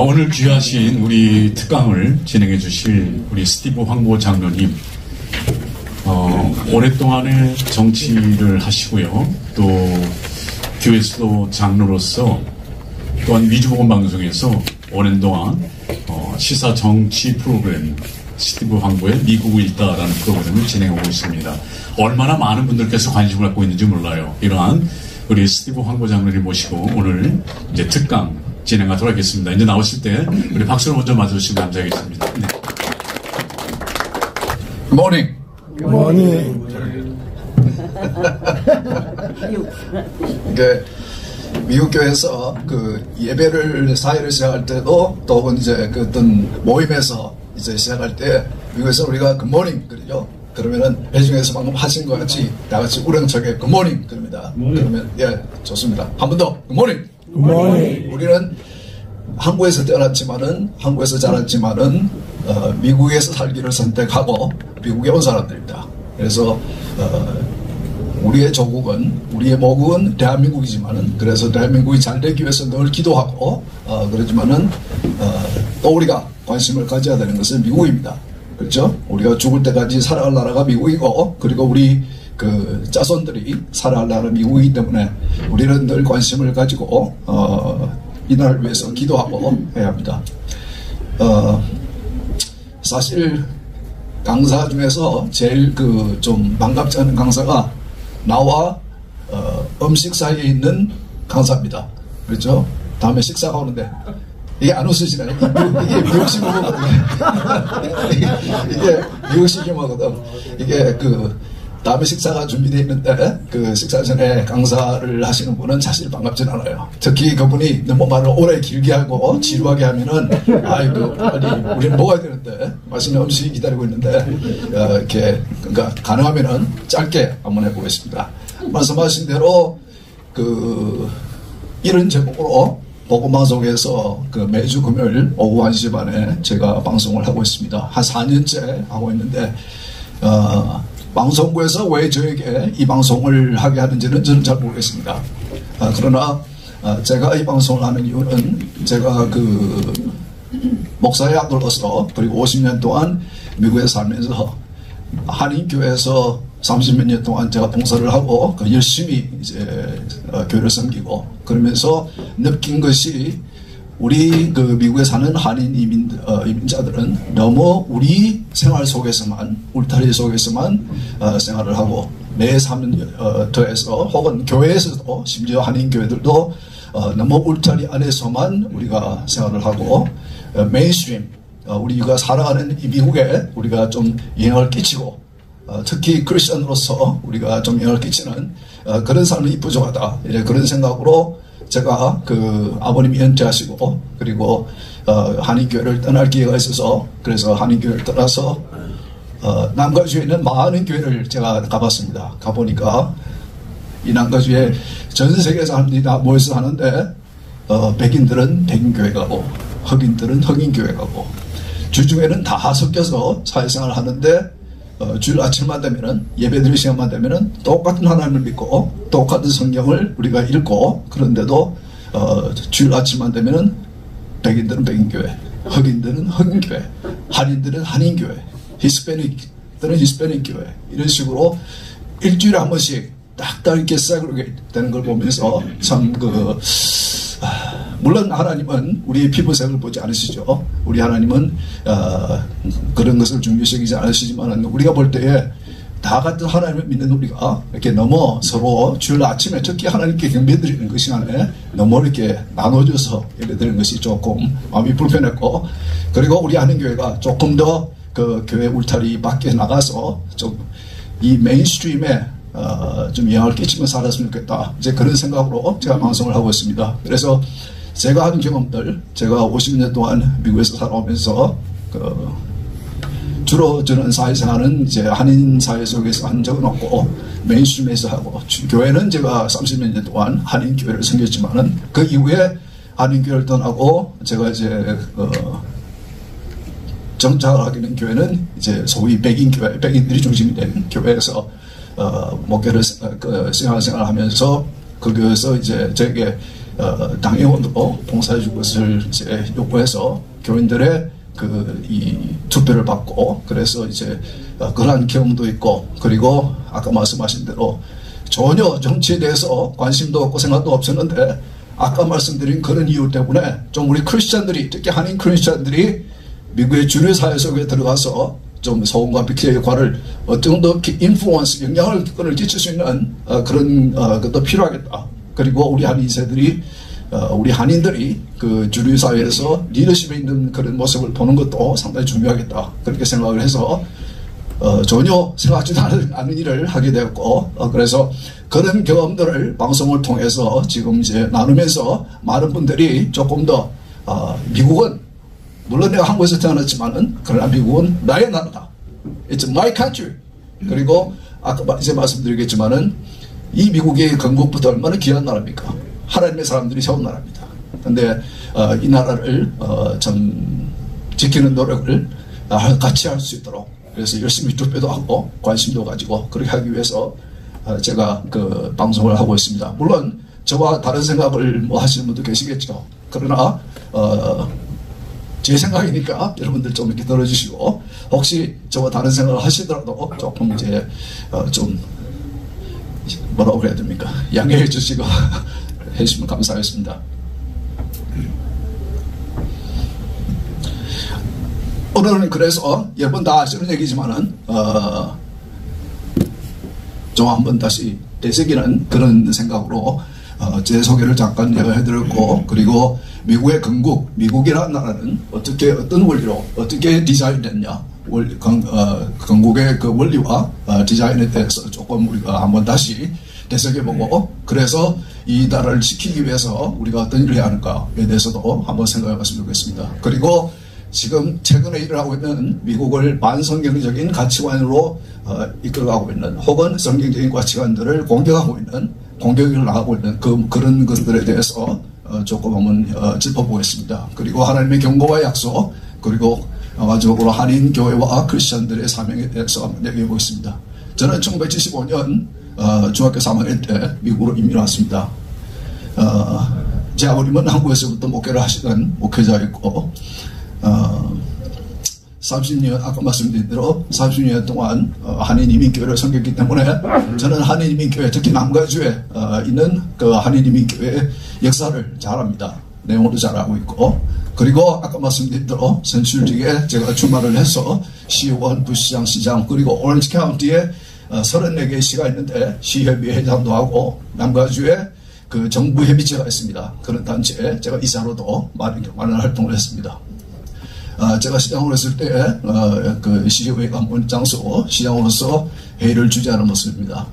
오늘 귀하신 우리 특강을 진행해 주실 우리 스티브 황보 장로님, 오랫동안의 정치를 하시고요. 또 교회에서도 장로로서 또한 위주보건 방송에서 오랜 동안 시사 정치 프로그램 스티브 황보의 미국 일다라는 프로그램을 진행하고 있습니다. 얼마나 많은 분들께서 관심을 갖고 있는지 몰라요. 이러한 우리 스티브 황보 장로님 모시고 오늘 이제 특강 진행하도록 하겠습니다. 이제 나오실 때 우리 박수를 먼저 맞아주시면 감사하겠습니다. 네. 굿모닝. 굿모닝. 이게 미국 교회에서 그 예배를 사회를 시작할 때도 또 이제 그 어떤 모임에서 이제 시작할 때 미국에서 우리가 굿모닝 그러죠. 그러면은 배중에서 방금 하신 것 같이 다 같이 우렁차게 굿모닝 그럽니다. 그러면 예 좋습니다. 한 번 더 굿모닝. 굿모닝. 우리는 한국에서 태어났지만은 자랐지만은 미국에서 살기를 선택하고 미국에 온 사람들입니다. 그래서 우리의 조국은 우리의 모국은 대한민국이지만은 그래서 대한민국이 잘 되기 위해서 늘 기도하고 그러지만은 또 우리가 관심을 가져야 되는 것은 미국입니다. 그렇죠? 우리가 죽을 때까지 살아갈 나라가 미국이고 그리고 우리 그 자손들이 살아갈 나라 미국이기 때문에 우리는 늘 관심을 가지고 이 나라를 위해서 기도하고 해야 합니다. 사실 강사 중에서 제일 그 좀 반갑지 않은 강사가 나와 음식 사이에 있는 강사입니다. 그렇죠? 다음에 식사가 오는데 이게 안 웃으시나요? 이게 미국식 유머거든요. 이게 미국식 유머거든. 이게 그 다음에 식사가 준비되어 있는데 그 식사 전에 강사를 하시는 분은 사실 반갑진 않아요. 특히 그분이 너무 말을 오래 길게 하고 지루하게 하면은 아이고 아니 우리는 먹어야 되는데 맛있는 음식이 기다리고 있는데 이렇게 그러니까 가능하면은 짧게 한번 해보겠습니다. 말씀하신 대로 그 이런 제목으로 복음방송에서 그 매주 금요일 오후 1시 반에 제가 방송을 하고 있습니다. 한 4년째 하고 있는데 방송국에서 왜 저에게 이 방송을 하게 하는지는 저는 잘 모르겠습니다. 그러나 제가 이 방송을 하는 이유는 제가 그 목사의 아들로서 그리고 50년 동안 미국에 살면서 한인교회에서 30몇 년 동안 제가 봉사를 하고 열심히 이제 교회를 섬기고 그러면서 느낀 것이 우리 그 미국에 사는 한인 이민자들은 너무 우리 생활 속에서만 울타리 속에서만 생활을 하고 내 삶터에서 혹은 교회에서도 심지어 한인 교회들도 너무 울타리 안에서만 우리가 생활을 하고 메인스트림 우리가 살아가는 이 미국에 우리가 좀 영향을 끼치고 특히 크리스천으로서 우리가 좀 영향을 끼치는 그런 삶이 부족하다 그런 생각으로 제가 그 아버님이 은퇴하시고 그리고 한인교회를 떠날 기회가 있어서 그래서 한인교회를 떠나서 남가주에 있는 많은 교회를 제가 가봤습니다. 가보니까 이 남가주에 전 세계 사람들이 다 모여서 하는데 백인들은 백인교회 가고 흑인들은 흑인교회 가고 주중에는 다 섞여서 사회생활을 하는데 주일 아침만 되면은 예배드릴 시간만 되면은 똑같은 하나님을 믿고 똑같은 성경을 우리가 읽고 그런데도 주일 아침만 되면은 백인들은 백인교회, 흑인들은 흑인교회, 한인들은 한인교회, 히스패닉들은 히스패닉교회 이런 식으로 일주일에 한 번씩 딱딱 이렇게 세그레이트 되는 걸 보면서 참 물론 하나님은 우리의 피부색을 보지 않으시죠. 우리 하나님은 그런 것을 중요시하지 않으시지만 우리가 볼 때에 다 같은 하나님을 믿는 우리가 이렇게 너무 서로 주일 아침에 특히 하나님께 경배드리는 그 시간에 너무 이렇게 나눠져서 예배드리는 것이 조금 마음이 불편했고 그리고 우리 한인교회가 조금 더 그 교회 울타리 밖에 나가서 좀 이 메인스트림에 좀 영향을 끼치며 살았으면 좋겠다. 이제 그런 생각으로 제가 방송을 하고 있습니다. 그래서 제가 한 경험들, 제가 50년 동안 미국에서 살아오면서 주로 저는 사회생활은 이제 한인 사회 속에서 한 적은 없고 메인스트림에서 하고 교회는 제가 30몇 년 동안 한인 교회를 섬겼지만은 그 이후에 한인 교회를 떠나고 제가 이제 정착을 하게 된 교회는 이제 소위 백인 교회, 백인들이 중심이 된 교회에서 목회를 생활을 하면서 그 교회에서 이제 저에게 당의원으로 봉사해 줄 것을 이제 요구해서 교인들의 이 투표를 받고, 그래서 이제 그러한 경험도 있고, 그리고 아까 말씀하신 대로 전혀 정치에 대해서 관심도 없고 생각도 없었는데, 아까 말씀드린 그런 이유 때문에 좀 우리 크리스찬들이, 특히 한인 크리스찬들이 미국의 주류 사회 속에 들어가서 좀 소음과 빅데이터의 역할을 어느 정도 인플루언스, 영향을 끼칠 수 있는 그런 것도 필요하겠다. 그리고 우리 한인 세들이, 우리 한인들이 그 주류 사회에서 리더십에 있는 그런 모습을 보는 것도 상당히 중요하겠다. 그렇게 생각을 해서 전혀 생각하지도 않은 일을 하게 되었고, 그래서 그런 경험들을 방송을 통해서 지금 이제 나누면서 많은 분들이 조금 더 미국은, 물론 내가 한국에서 태어났지만은, 그러나 미국은 나의 나라다. It's my country. 그리고 아까 이제 말씀드리겠지만은 이 미국의 건국부터 얼마나 귀한 나라입니까? 하나님의 사람들이 세운 나라입니다. 근데 이 나라를 참 지키는 노력을 같이 할 수 있도록, 그래서 열심히 투표도 하고 관심도 가지고 그렇게 하기 위해서 제가 그 방송을 하고 있습니다. 물론 저와 다른 생각을 뭐 하시는 분도 계시겠죠. 그러나 제 생각이니까 여러분들 좀 이렇게 들어주시고, 혹시 저와 다른 생각을 하시더라도 조금 이제 좀 뭐라고 그래야 됩니까? 양해해 주시고 해주시면 감사하겠습니다. 오늘은 그래서 여러분 다 아시는 얘기지만은 좀 한번 다시 되새기는 그런 생각으로 제 소개를 잠깐 해드렸고, 그리고 미국의 건국, 미국이라는 나라는 어떤 원리로 어떻게 디자인됐냐, 건국의 그 원리와 디자인에 대해서 조금 우리가 한번 다시 되새겨보고, 그래서 이 나라를 지키기 위해서 우리가 어떤 일을 해야 하는가에 대해서도 한번 생각해 봤으면 좋겠습니다. 그리고 지금 최근에 일을 하고 있는 미국을 반성경적인 가치관으로 이끌어가고 있는, 혹은 성경적인 가치관들을 공격하고 있는, 공격을 나가고 있는 그런 것들에 대해서 조금 한번 짚어보겠습니다. 그리고 하나님의 경고와 약속, 그리고 마지막으로 한인 교회와 크리스천들의 사명에 대해서 한번 얘기해 보겠습니다. 저는 1975년 중학교 3학년 때 미국으로 이민 왔습니다. 제 아버님은 한국에서부터 목회를 하시던 목회자였고, 30년, 아까 말씀드린 대로 30년 동안 한인 이민교회를 섬겼기 때문에 저는 한인 이민교회, 특히 남가주에 있는 그 한인 이민교회의 역사를 잘 압니다. 내용도 잘 알고 있고, 그리고 아까 말씀드린 대로 선출직에 제가 출마를 해서 시의원, 부시장, 시장, 그리고 오렌지 카운티에 34개의 시가 있는데 시협의 회장도 하고, 남가주에 그 정부협의체가 있습니다. 그런 단체에 제가 이사로도 많은 활동을 했습니다. 제가 시장으로 했을 때 그 시의회가 모인 장소, 시장으로서 회의를 주재하는 모습입니다.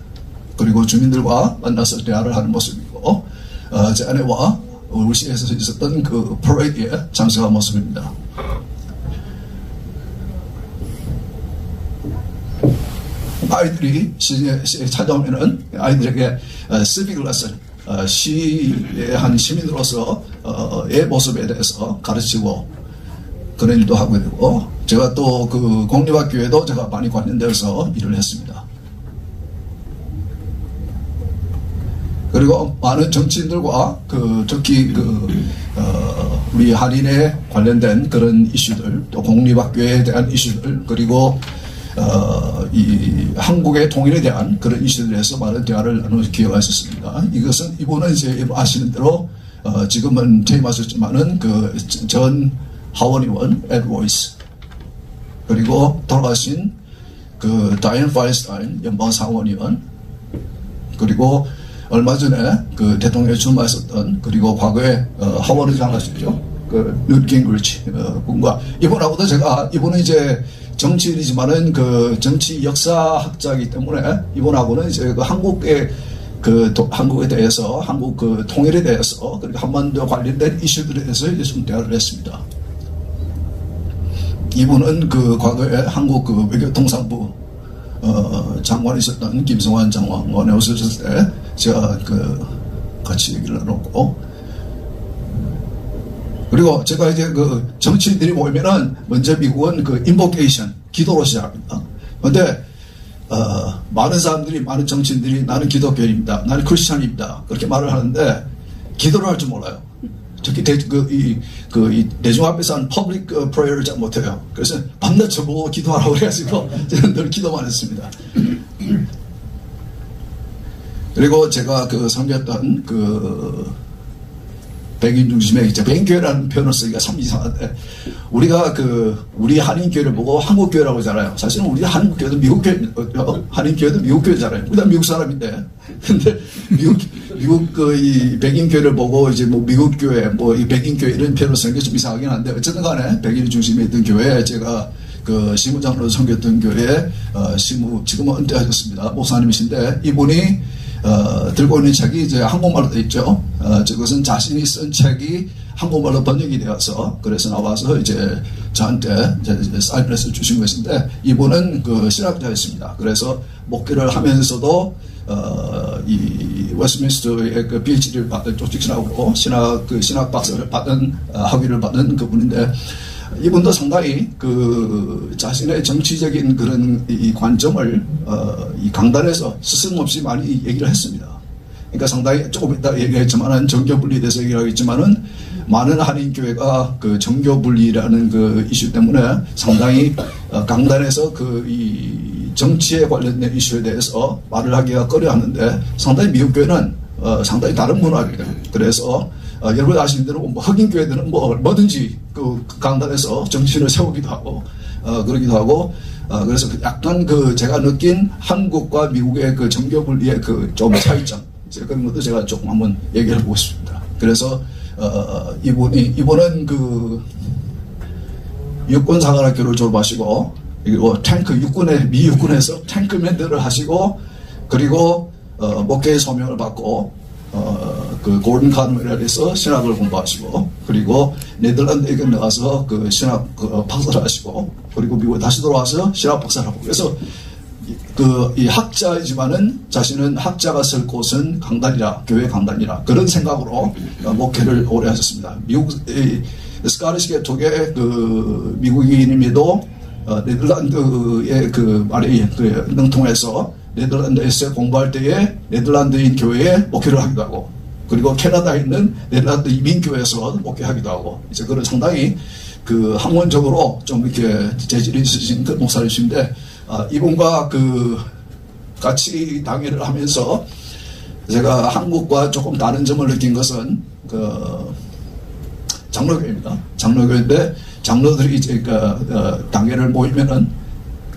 그리고 주민들과 만나서 대화를 하는 모습이고, 제 아내와 우리 시에서 있었던 그 퍼레이드에 참석한 모습입니다. 아이들이 시에 찾아오면은 아이들에게 시빅 레슨, 시의 한 시민으로서의 모습에 대해서 가르치고 그런 일도 하고 있고, 제가 또 그 공립학교에도 제가 많이 관련되어서 일을 했습니다. 그리고 많은 정치인들과 특히 우리 한인에 관련된 그런 이슈들, 또 공립학교에 대한 이슈들, 그리고 이 한국의 통일에 대한 그런 이슈들에서 많은 대화를 나눌 기회가 있었습니다. 이분은 이제 아시는 대로 지금은 퇴임하셨지만은 전 하원 의원 에드 로이스, 그리고 돌아가신 그 다이앤 파이스타인 연방 상원의원, 그리고 얼마 전에 그 대통령에 출마했었던, 그리고 과거에 하원 의장 하셨죠, 그 뉴트 깅그리치 분과, 이분하고도 제가, 이분은 이제 정치인이지만은 그 정치 역사학자이기 때문에 이분하고는 이제 그 한국에 대해서, 한국 그 통일에 대해서, 그리고 한반도 관련된 이슈들에 대해서 이제 좀 대화를 했습니다. 이분은 그 과거에 한국 그 외교통상부 장관이셨던 김성환 장관에 오셨을 때 제가 같이 얘기를 나눴고, 그리고 제가 이제 그 정치인들이 모이면은 먼저 미국은 그 인보케이션, 기도로 시작합니다. 그런데 많은 사람들이, 많은 정치인들이 나는 기독교인입니다, 나는 크리스찬입니다, 그렇게 말을 하는데, 기도를 할 줄 몰라요. 특히 대중 앞에서 하는 퍼블릭 프레이어를 잘 못해요. 그래서 밤낮 저보고 기도하라고 그래가지고 저는 늘 기도만 했습니다. 그리고 제가 섬겼던 백인 중심의 이제 백인교회라는 표현을 쓰기가 참 이상한데, 우리가 우리 한인교회를 보고 한국교회라고 하잖아요. 사실은 우리 한국교회도 미국교회, 한인교회도 미국교회잖아요. 우리 다 미국 사람인데. 근데 미국 이 백인교회를 보고 이제 뭐 미국교회, 이 백인교회 이런 표현을 쓰는 게 좀 이상하긴 한데, 어쨌든 간에 백인 중심에 있던 교회에 제가 시무장로로 섬겼던 교회에 지금은 은퇴하셨습니다. 목사님이신데, 이분이 들고 있는 책이 이제 한국말로 되어 있죠. 저것은 자신이 쓴 책이 한국말로 번역이 되어서 그래서 나와서 이제 저한테 사인을 해서 주신 것인데, 이분은 신학자였습니다. 그래서 목회를 하면서도 이 웨스트민스터의 PhD를 받은 조직신학으로 신학 박사를 받은 학위를 받은 그분인데, 이분도 상당히 자신의 정치적인 그런 이 관점을 이 강단에서 스승없이 많이 얘기를 했습니다. 그러니까 상당히 조금 이따 얘기했지만은 정교분리에 대해서 얘기하겠지만은, 많은 한인교회가 정교분리라는 이슈 때문에 상당히 강단에서 이 정치에 관련된 이슈에 대해서 말을 하기가 꺼려하는데, 상당히 미국 교회는 상당히 다른 문화입니다. 그래서 여러분 아시는 대로 흑인교회들은 뭐든지 강단에서 정치인을 세우기도 하고 그러기도 하고, 그래서 약간 제가 느낀 한국과 미국의 정교분리의 좀 차이점, 이제 그런 것도 제가 조금 한번 얘기를 해보고 싶습니다. 그래서 이분은 육군사관학교를 졸업하시고, 그리고 미 육군에서 탱크맨들을 하시고, 그리고 목회의 소명을 받고 골든 카드멜에서 신학을 공부하시고, 그리고 네덜란드에 나가서 신학 박사를 하시고, 그리고 미국에 다시 돌아와서 신학 박사를 하고, 그래서 이 학자이지만은 자신은 학자가 쓸 곳은 강단이라, 교회 강단이라, 그런 생각으로 목회를 오래 하셨습니다. 미국 스카리시 개톡의 미국인임에도 네덜란드의 말이 능통해서 네덜란드에서 공부할 때에 네덜란드인 교회에 목회를 하기도 하고, 그리고 캐나다에 있는 네덜란드 이민교회에서 목회하기도 하고, 이제 그런 상당히 학문적으로 좀 이렇게 재질이 있으신 목사님이신데, 이분과 같이 당회를 하면서 제가 한국과 조금 다른 점을 느낀 것은 장로교회입니다. 장로교회인데, 장로들이 이제 당회를 모이면은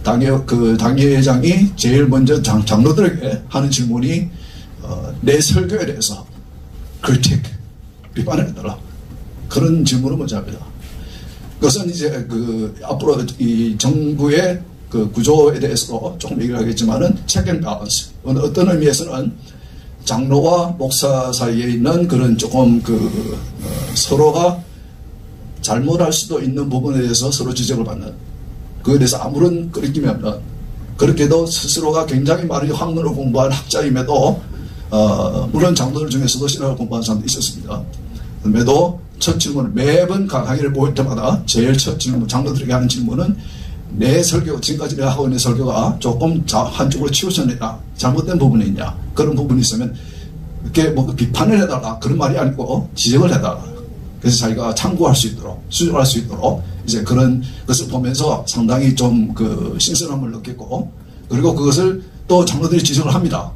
당회장이 제일 먼저 장로들에게 하는 질문이 내 설교에 대해서 비판을 해달라, 그런 질문을 먼저 합니다. 그것은 이제 앞으로 이 정부의 구조에 대해서도 조금 얘기를 하겠지만은 체크 앤 밸런스, 어떤 의미에서는 장로와 목사 사이에 있는 그런 조금 서로가 잘못할 수도 있는 부분에 대해서 서로 지적을 받는, 그에 대해서 아무런 끄리낌이 없는, 그렇게도 스스로가 굉장히 많이 학문을 공부한 학자임에도 물론 장로들 중에서도 신학을 공부한 사람도 있었습니다. 그럼에도 첫 질문, 매번 강의를 모일 때마다 제일 첫 질문, 장로들에게 하는 질문은 내 설교, 지금까지 내가 하고 있는 설교가 조금 한쪽으로 치우쳐냈다, 잘못된 부분이 있냐, 그런 부분이 있으면 이렇게 비판을 해달라, 그런 말이 아니고 지적을 해달라. 그래서 자기가 참고할 수 있도록, 수정할 수 있도록 이제 그런 것을 보면서 상당히 좀 신선함을 느꼈고, 그리고 그것을 또 장로들이 지적을 합니다.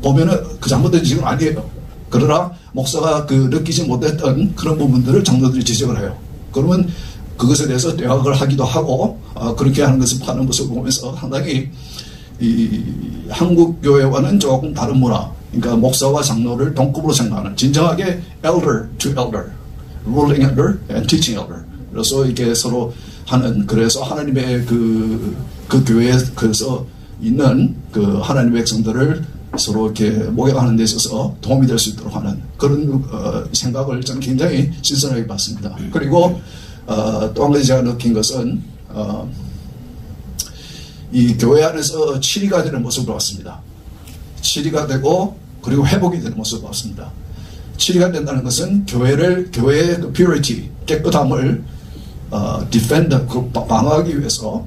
보면은 잘못된 지적은 아니에요. 그러나 목사가 느끼지 못했던 그런 부분들을 장로들이 지적을 해요. 그러면 그것에 대해서 대화를 하기도 하고, 그렇게 하는 것을 하는 것을 보면서 상당히 이 한국 교회와는 조금 다른 문화, 그러니까 목사와 장로를 동급으로 생각하는, 진정하게 elder to elder, ruling elder and teaching elder, 그래서 이렇게 서로 하는, 그래서 하나님의 그 교회에서 있는 하나님의 백성들을 서로 이렇게 목욕하는 데 있어서 도움이 될 수 있도록 하는 그런 생각을 저는 굉장히 신선하게 봤습니다. 그리고 또 한 가지 제가 느낀 것은 이 교회 안에서 치리가 되는 모습을 봤습니다. 치리가 되고 그리고 회복이 되는 모습을 봤습니다. 치리가 된다는 것은 교회의 purity, 깨끗함을 defend, 방어하기 위해서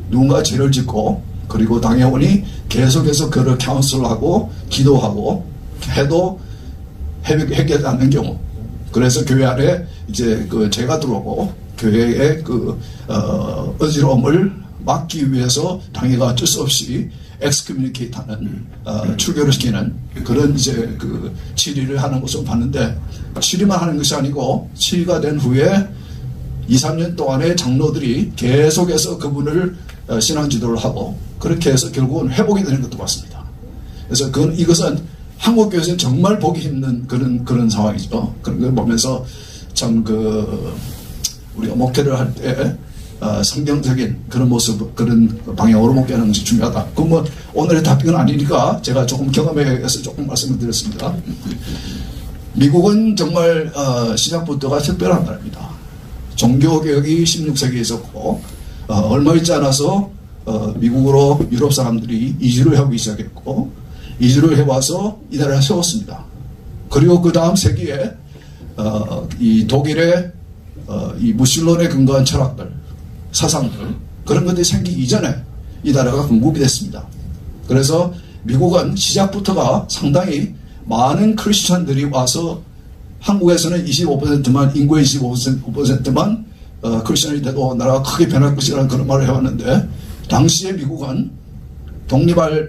누군가 죄를 짓고, 그리고 당회원이 계속해서 그를 카운슬하고 기도하고 해도 해결하지 않는 경우, 그래서 교회 안에 이제 그 죄가 들어오고 교회의 그 어지러움을 막기 위해서 당회가 어쩔 수 없이 엑스커뮤니케이트하는 출교를 시키는 그런 이제 그 치리를 하는 것을 봤는데, 치리만 하는 것이 아니고 치리가 된 후에 2, 3년 동안에 장로들이 계속해서 그분을 신앙 지도를 하고 그렇게 해서 결국은 회복이 되는 것도 봤습니다. 그래서 이것은 한국 교회에서는 정말 보기 힘든 그런 상황이죠. 그런 걸 보면서 참 우리가 목회를 할 때 성경적인 그런 모습, 그런 방향으로 목회하는 것이 중요하다. 그건 뭐 오늘의 답변은 아니니까 제가 조금 경험에 의해서 조금 말씀을 드렸습니다. 미국은 정말 시작부터가 특별한 나라입니다. 종교개혁이 16세기에 있었고 얼마 있지 않아서 미국으로 유럽 사람들이 이주를 하기 시작했고, 이주를 해와서 이 나라를 세웠습니다. 그리고 그 다음 세기에 이 독일의 이 무신론에 근거한 철학들, 사상들, 그런 것들이 생기기 이전에 이 나라가 건국이 됐습니다. 그래서 미국은 시작부터가 상당히 많은 크리스천들이 와서, 한국에서는 25%만, 인구의 25%만 크리스천이 돼도 나라가 크게 변할 것이라는 그런 말을 해왔는데, 당시에 미국은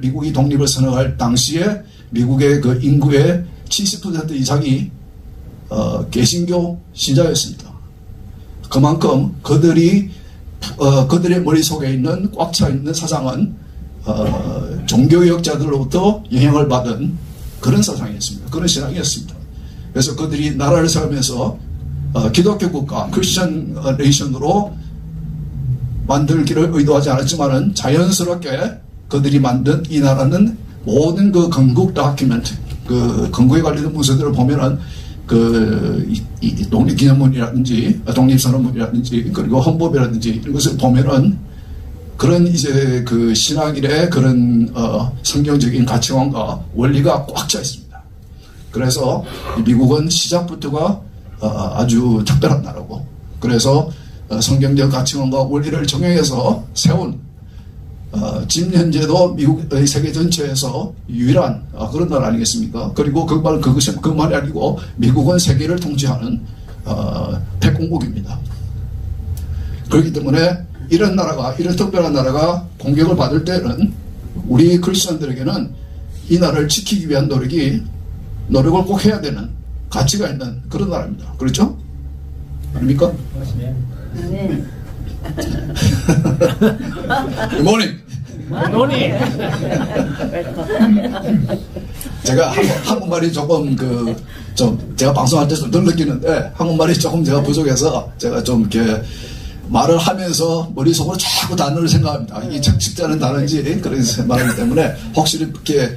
미국이 독립을 선언할 당시에 미국의 그 인구의 70% 이상이 개신교 신자였습니다. 그만큼 그들의 머릿속에 있는 꽉 차 있는 사상은 종교개혁자들로부터 영향을 받은 그런 사상이었습니다. 그런 신앙이었습니다. 그래서 그들이 나라를 세우면서 기독교 국가, 크리스천 네이션으로 만들기를 의도하지 않았지만은 자연스럽게 그들이 만든 이 나라는 모든 그 건국 다큐멘트, 그 건국에 관련된 문서들을 보면은 이 독립기념문이라든지 독립선언문이라든지 그리고 헌법이라든지 이런 것을 보면은 그런 이제 그 신앙인의 그런 성경적인 가치관과 원리가 꽉 차 있습니다. 그래서 미국은 시작부터가 아주 특별한 나라고, 그래서 성경적 가치관과 원리를 정형해서 세운 지금 현재도 미국의 세계 전체에서 유일한 그런 나라 아니겠습니까? 그리고 그것만이 아니고 미국은 세계를 통치하는 패권국입니다. 그렇기 때문에 이런 나라가, 이런 특별한 나라가 공격을 받을 때는 우리 크리스천들에게는 이 나라를 지키기 위한 노력을 꼭 해야 되는 가치가 있는 그런 나라입니다. 그렇죠? 아닙니까? 네. Good morning. 제가 한국말이 조금 제가 방송할 때 좀 덜 느끼는데 한국말이 조금 제가 부족해서 제가 좀 이렇게 말을 하면서 머릿속으로 자꾸 단어를 생각합니다. 이 적직자는 다른지 그래서 말하기 때문에 혹시 이렇게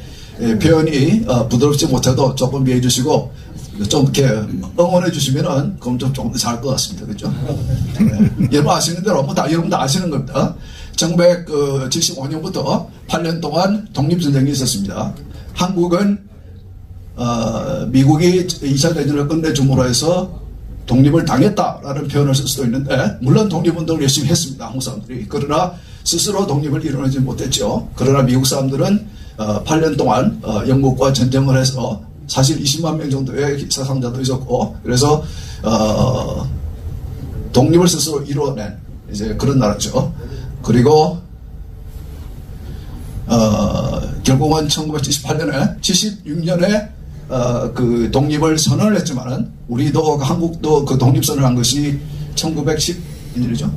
표현이 부드럽지 못해도 조금 이해해 주시고 좀 이렇게 응원해 주시면은 그럼 좀 더 잘할 것 같습니다. 그죠? 네. 여러분 아시는 대로 여러분 다 아시는 겁니다. 1975년부터 8년 동안 독립전쟁이 있었습니다. 한국은 미국이 2차 대전을 끝내줌으로 해서 독립을 당했다라는 표현을 쓸 수도 있는데, 물론 독립운동을 열심히 했습니다. 한국 사람들이. 그러나 스스로 독립을 이뤄내지 못했죠. 그러나 미국 사람들은 8년 동안 영국과 전쟁을 해서 사실 20만 명 정도의 사상자도 있었고, 그래서 독립을 스스로 이뤄낸 이제 그런 나라죠. 그리고 결국은 1978년에 76년에 그 독립을 선언을 했지만은 우리도 한국도 그 독립선언을 한 것이 1919년이죠.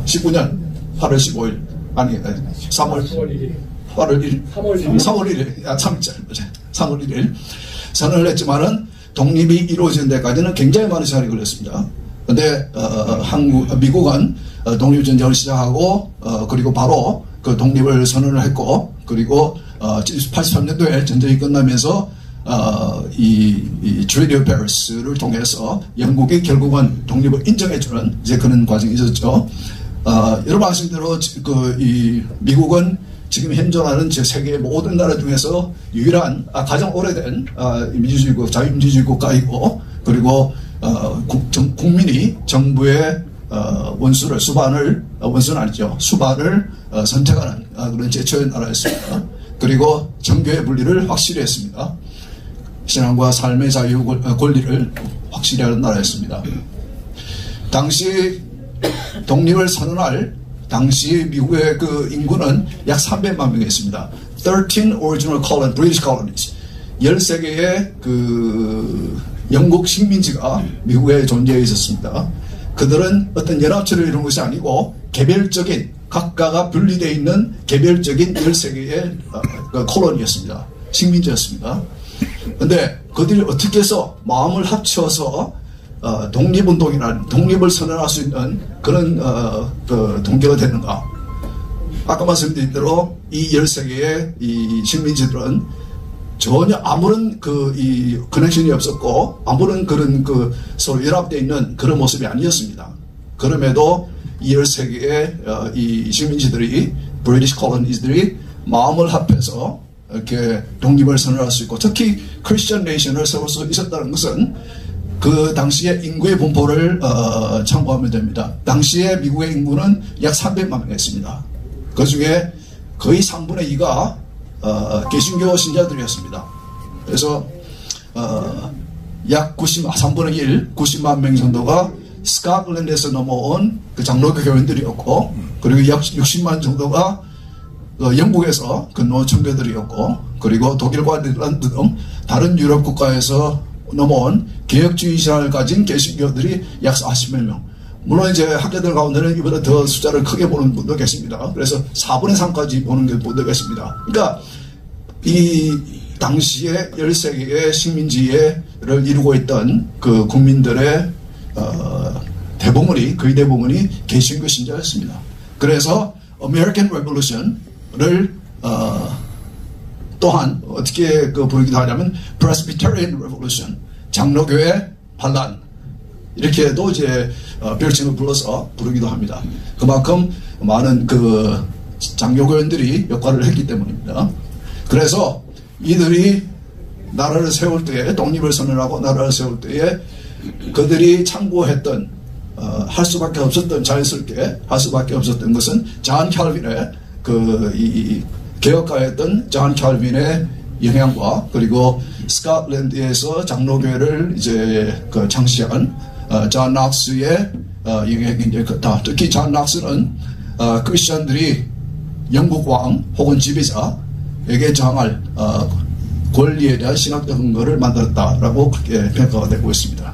19년 8월 15일 아니 3월 1일 3월 1일 3월 1일 선언을 했지만은 독립이 이루어진 데까지는 굉장히 많은 시간이 걸렸습니다. 근데 미국은 독립전쟁을 시작하고 그리고 바로 그 독립을 선언을 했고, 그리고 83년도에 전쟁이 끝나면서 이 트리티 오브 페리스를 통해서 영국이 결국은 독립을 인정해주는 이제 그런 과정이 있었죠. 여러분 아시는 대로 이 미국은 지금 현존하는 세계의 모든 나라 중에서 유일한 가장 오래된 자유민주주의 국가이고, 그리고 국민이 정부의 원수는 아니죠. 수반을 선택하는 그런 제초의 나라였습니다. 그리고 정교의 분리를 확실히 했습니다. 신앙과 삶의 자유 권리를 확실히 하는 나라였습니다. 당시 독립을 선언할 당시 미국의 그 인구는 약 300만 명이었습니다. 13 original colonies, British colonies. 13개의 그 영국 식민지가 미국에 존재해 있었습니다. 그들은 어떤 연합체를 이룬 것이 아니고 개별적인, 각각가 분리되어 있는 개별적인 13개의 콜로니였습니다. 식민지였습니다. 근데 그들이 어떻게 해서 마음을 합쳐서 독립운동이라는, 독립을 선언할 수 있는 그런 그 동기가 됐는가? 아까 말씀드린 대로 이 13개의 이 식민지들은 전혀 아무런 이 커넥션이 없었고 아무런 그런 그 서로 연합되어 있는 그런 모습이 아니었습니다. 그럼에도 이 13개의 이 식민지들이, 브리티시 콜로니들이 마음을 합해서 이렇게 독립을 선언할 수 있고, 특히 크리스천 네이션을 세울 수 있었다는 것은 그 당시의 인구의 분포를 참고하면 됩니다. 당시에 미국의 인구는 약 300만 명이었습니다. 그 중에 거의 3분의 2가 개신교 신자들이었습니다. 그래서 약 3분의 1, 90만 명 정도가 스코틀랜드에서 넘어온 그 장로교 교인들이었고, 그리고 약 60만 정도가 영국에서 근무한 청교들이었고, 그리고 독일과 네덜란드 등 다른 유럽 국가에서 넘어온 개혁주의 신앙을 가진 개신교들이 약 40여 명. 물론 이제 학자들 가운데는 이보다 더 숫자를 크게 보는 분도 계십니다. 그래서 4분의 3까지 보는 분도 계십니다. 그러니까 이 당시에 13개의 식민지를 이루고 있던 그 국민들의 대부분이, 거의 대부분이 개신교 신자였습니다. 그래서 American Revolution을 또한 어떻게 부르기도 하냐면 Presbyterian Revolution, 장로교회 반란, 이렇게도 이제 별칭을 불러서 부르기도 합니다. 그만큼 많은 그 장로교인들이 역할을 했기 때문입니다. 그래서 이들이 나라를 세울 때에, 독립을 선언하고 나라를 세울 때에 그들이 참고했던 할 수밖에 없었던, 자연스럽게 할 수밖에 없었던 것은 존 칼빈의 이 개혁가였던 존 칼빈의 영향과, 그리고 스코틀랜드에서 장로교회를 이제 창시한 존 낙스의 영향이 굉장히 컸다. 특히 존 낙스는 크리스천들이 영국 왕 혹은 지배자에게 저항할 권리에 대한 신학적 근거를 만들었다라고 그렇게 평가가 되고 있습니다.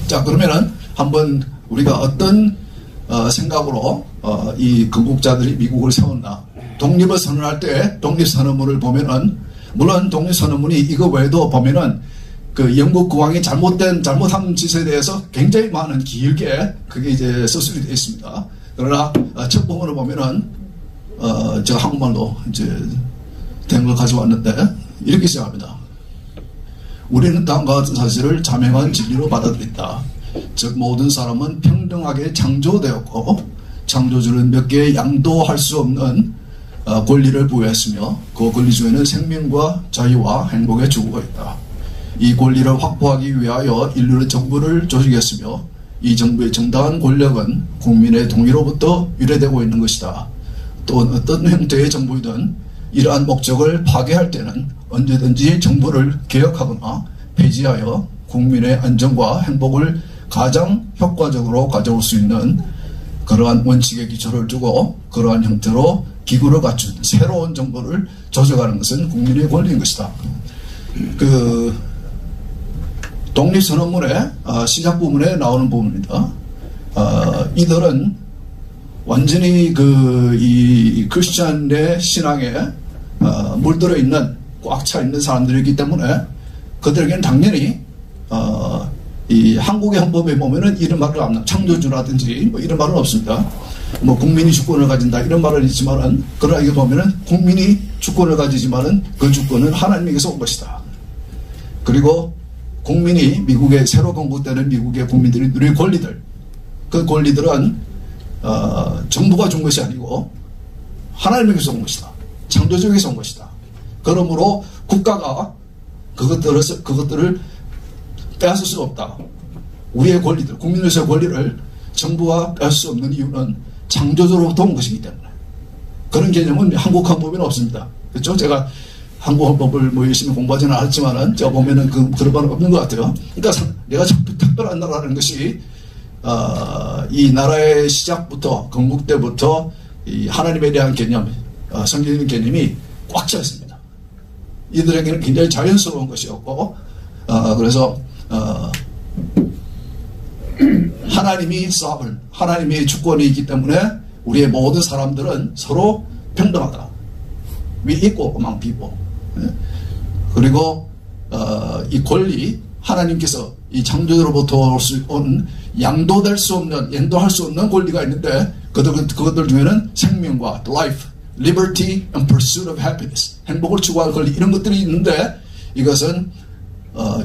자, 그러면은 한번 우리가 어떤 생각으로 이 건국자들이 미국을 세웠나? 독립을 선언할 때 독립선언문을 보면은, 물론 독립선언문이 이거 외에도 보면은 그 영국 국왕이 잘못한 짓에 대해서 굉장히 많은 길게 그게 이제 서술이 되어 있습니다. 그러나 첫 부분을 보면은 제가 한국말로 이제 된 걸 가져왔는데 이렇게 시작합니다. 우리는 다음과 같은 사실을 자명한 진리로 받아들인다. 즉 모든 사람은 평등하게 창조되었고 창조주는 몇 개의 양도할 수 없는 권리를 부여했으며 그 권리 중에는 생명과 자유와 행복의 주구가 있다. 이 권리를 확보하기 위하여 인류는 정부를 조직했으며 이 정부의 정당한 권력은 국민의 동의로부터 유래되고 있는 것이다. 또는 어떤 형태의 정부이든 이러한 목적을 파괴할 때는 언제든지 정부를 개혁하거나 폐지하여 국민의 안정과 행복을 가장 효과적으로 가져올 수 있는 그러한 원칙의 기초를 두고 그러한 형태로 기구를 갖춘 새로운 정부를 조직하는 것은 국민의 권리인 것이다. 그 독립선언문의 시작 부분에 나오는 부분입니다. 이들은 완전히 이 크리스천의 신앙에 물들어 있는, 꽉 차 있는 사람들이기 때문에 그들에게는 당연히 이 한국의 헌법에 보면은 이런 말을 안, 창조주라든지 뭐 이런 말은 없습니다. 뭐 국민이 주권을 가진다 이런 말은 있지만은, 그러나 이거 보면은 국민이 주권을 가지지만은 그 주권은 하나님에게서 온 것이다. 그리고 국민이, 미국의 새로 건국되는 미국의 국민들이 누릴 권리들, 그 권리들은 정부가 준 것이 아니고 하나님에게서 온 것이다. 창조주에게서 온 것이다. 그러므로 국가가 그것들을 빼앗을 수 없다. 우리의 권리들, 국민으로서의 권리를 정부가 빼앗을 수 없는 이유는 창조주로부터 온 것이기 때문에. 그런 개념은 한국 헌법에는 없습니다. 그렇죠? 제가 한국 헌법을 뭐 열심히 공부하지는 않았지만은 제가 보면은 그런 바는 없는 것 같아요. 그러니까 내가 특별한 나라라는 것이 이 나라의 시작부터 건국 때부터 이 하나님에 대한 개념, 성경적인 개념이 꽉 차 있습니다. 이들에게는 굉장히 자연스러운 것이었고 그래서 하나님이 sovereign, 하나님의 주권이 있기 때문에 우리의 모든 사람들은 서로 평등하다. We equal among people. 그리고 이 권리, 하나님께서 이 창조주로부터 온 양도될 수 없는, 연도할 수 없는 권리가 있는데 그것들 중에는 생명과 life, liberty and pursuit of happiness, 행복을 추구할 권리, 이런 것들이 있는데 이것은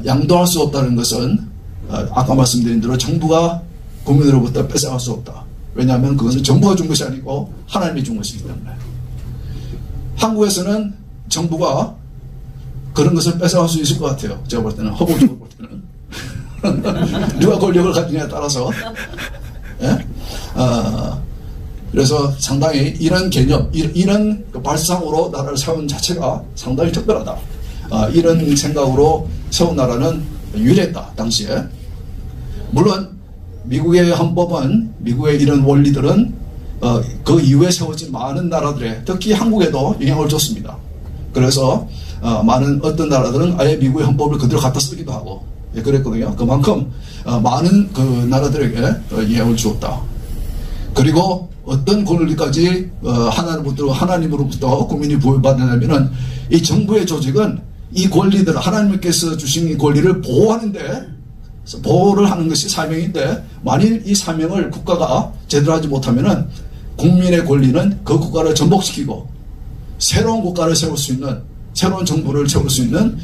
양도할 수 없다는 것은 아까 말씀드린 대로 정부가 국민으로부터 뺏어갈 수 없다. 왜냐하면 그것은 정부가 준 것이 아니고 하나님이 준 것이기 때문에. 한국에서는 정부가 그런 것을 뺏어갈 수 있을 것 같아요. 제가 볼 때는, 허벌적으로 볼 때는. 누가 권력을 가지냐에 따라서. 예? 그래서 상당히 이런 개념, 이런 발상으로 나라를 세운 자체가 상당히 특별하다. 이런 생각으로 세운 나라는 유일했다, 당시에. 물론, 미국의 헌법은, 미국의 이런 원리들은 그 이후에 세워진 많은 나라들에, 특히 한국에도 영향을 줬습니다. 그래서 많은 어떤 나라들은 아예 미국의 헌법을 그대로 갖다 쓰기도 하고 그랬거든요. 그만큼 많은 그 나라들에게 영향을 주었다. 그리고 어떤 권리까지 하나님으로부터 국민이 부여받느냐면은 이 정부의 조직은 이 권리들, 하나님께서 주신 이 권리를 보호하는데, 보호를 하는 것이 사명인데, 만일 이 사명을 국가가 제대로 하지 못하면은 국민의 권리는 그 국가를 전복시키고 새로운 국가를 세울 수 있는, 새로운 정부를 세울 수 있는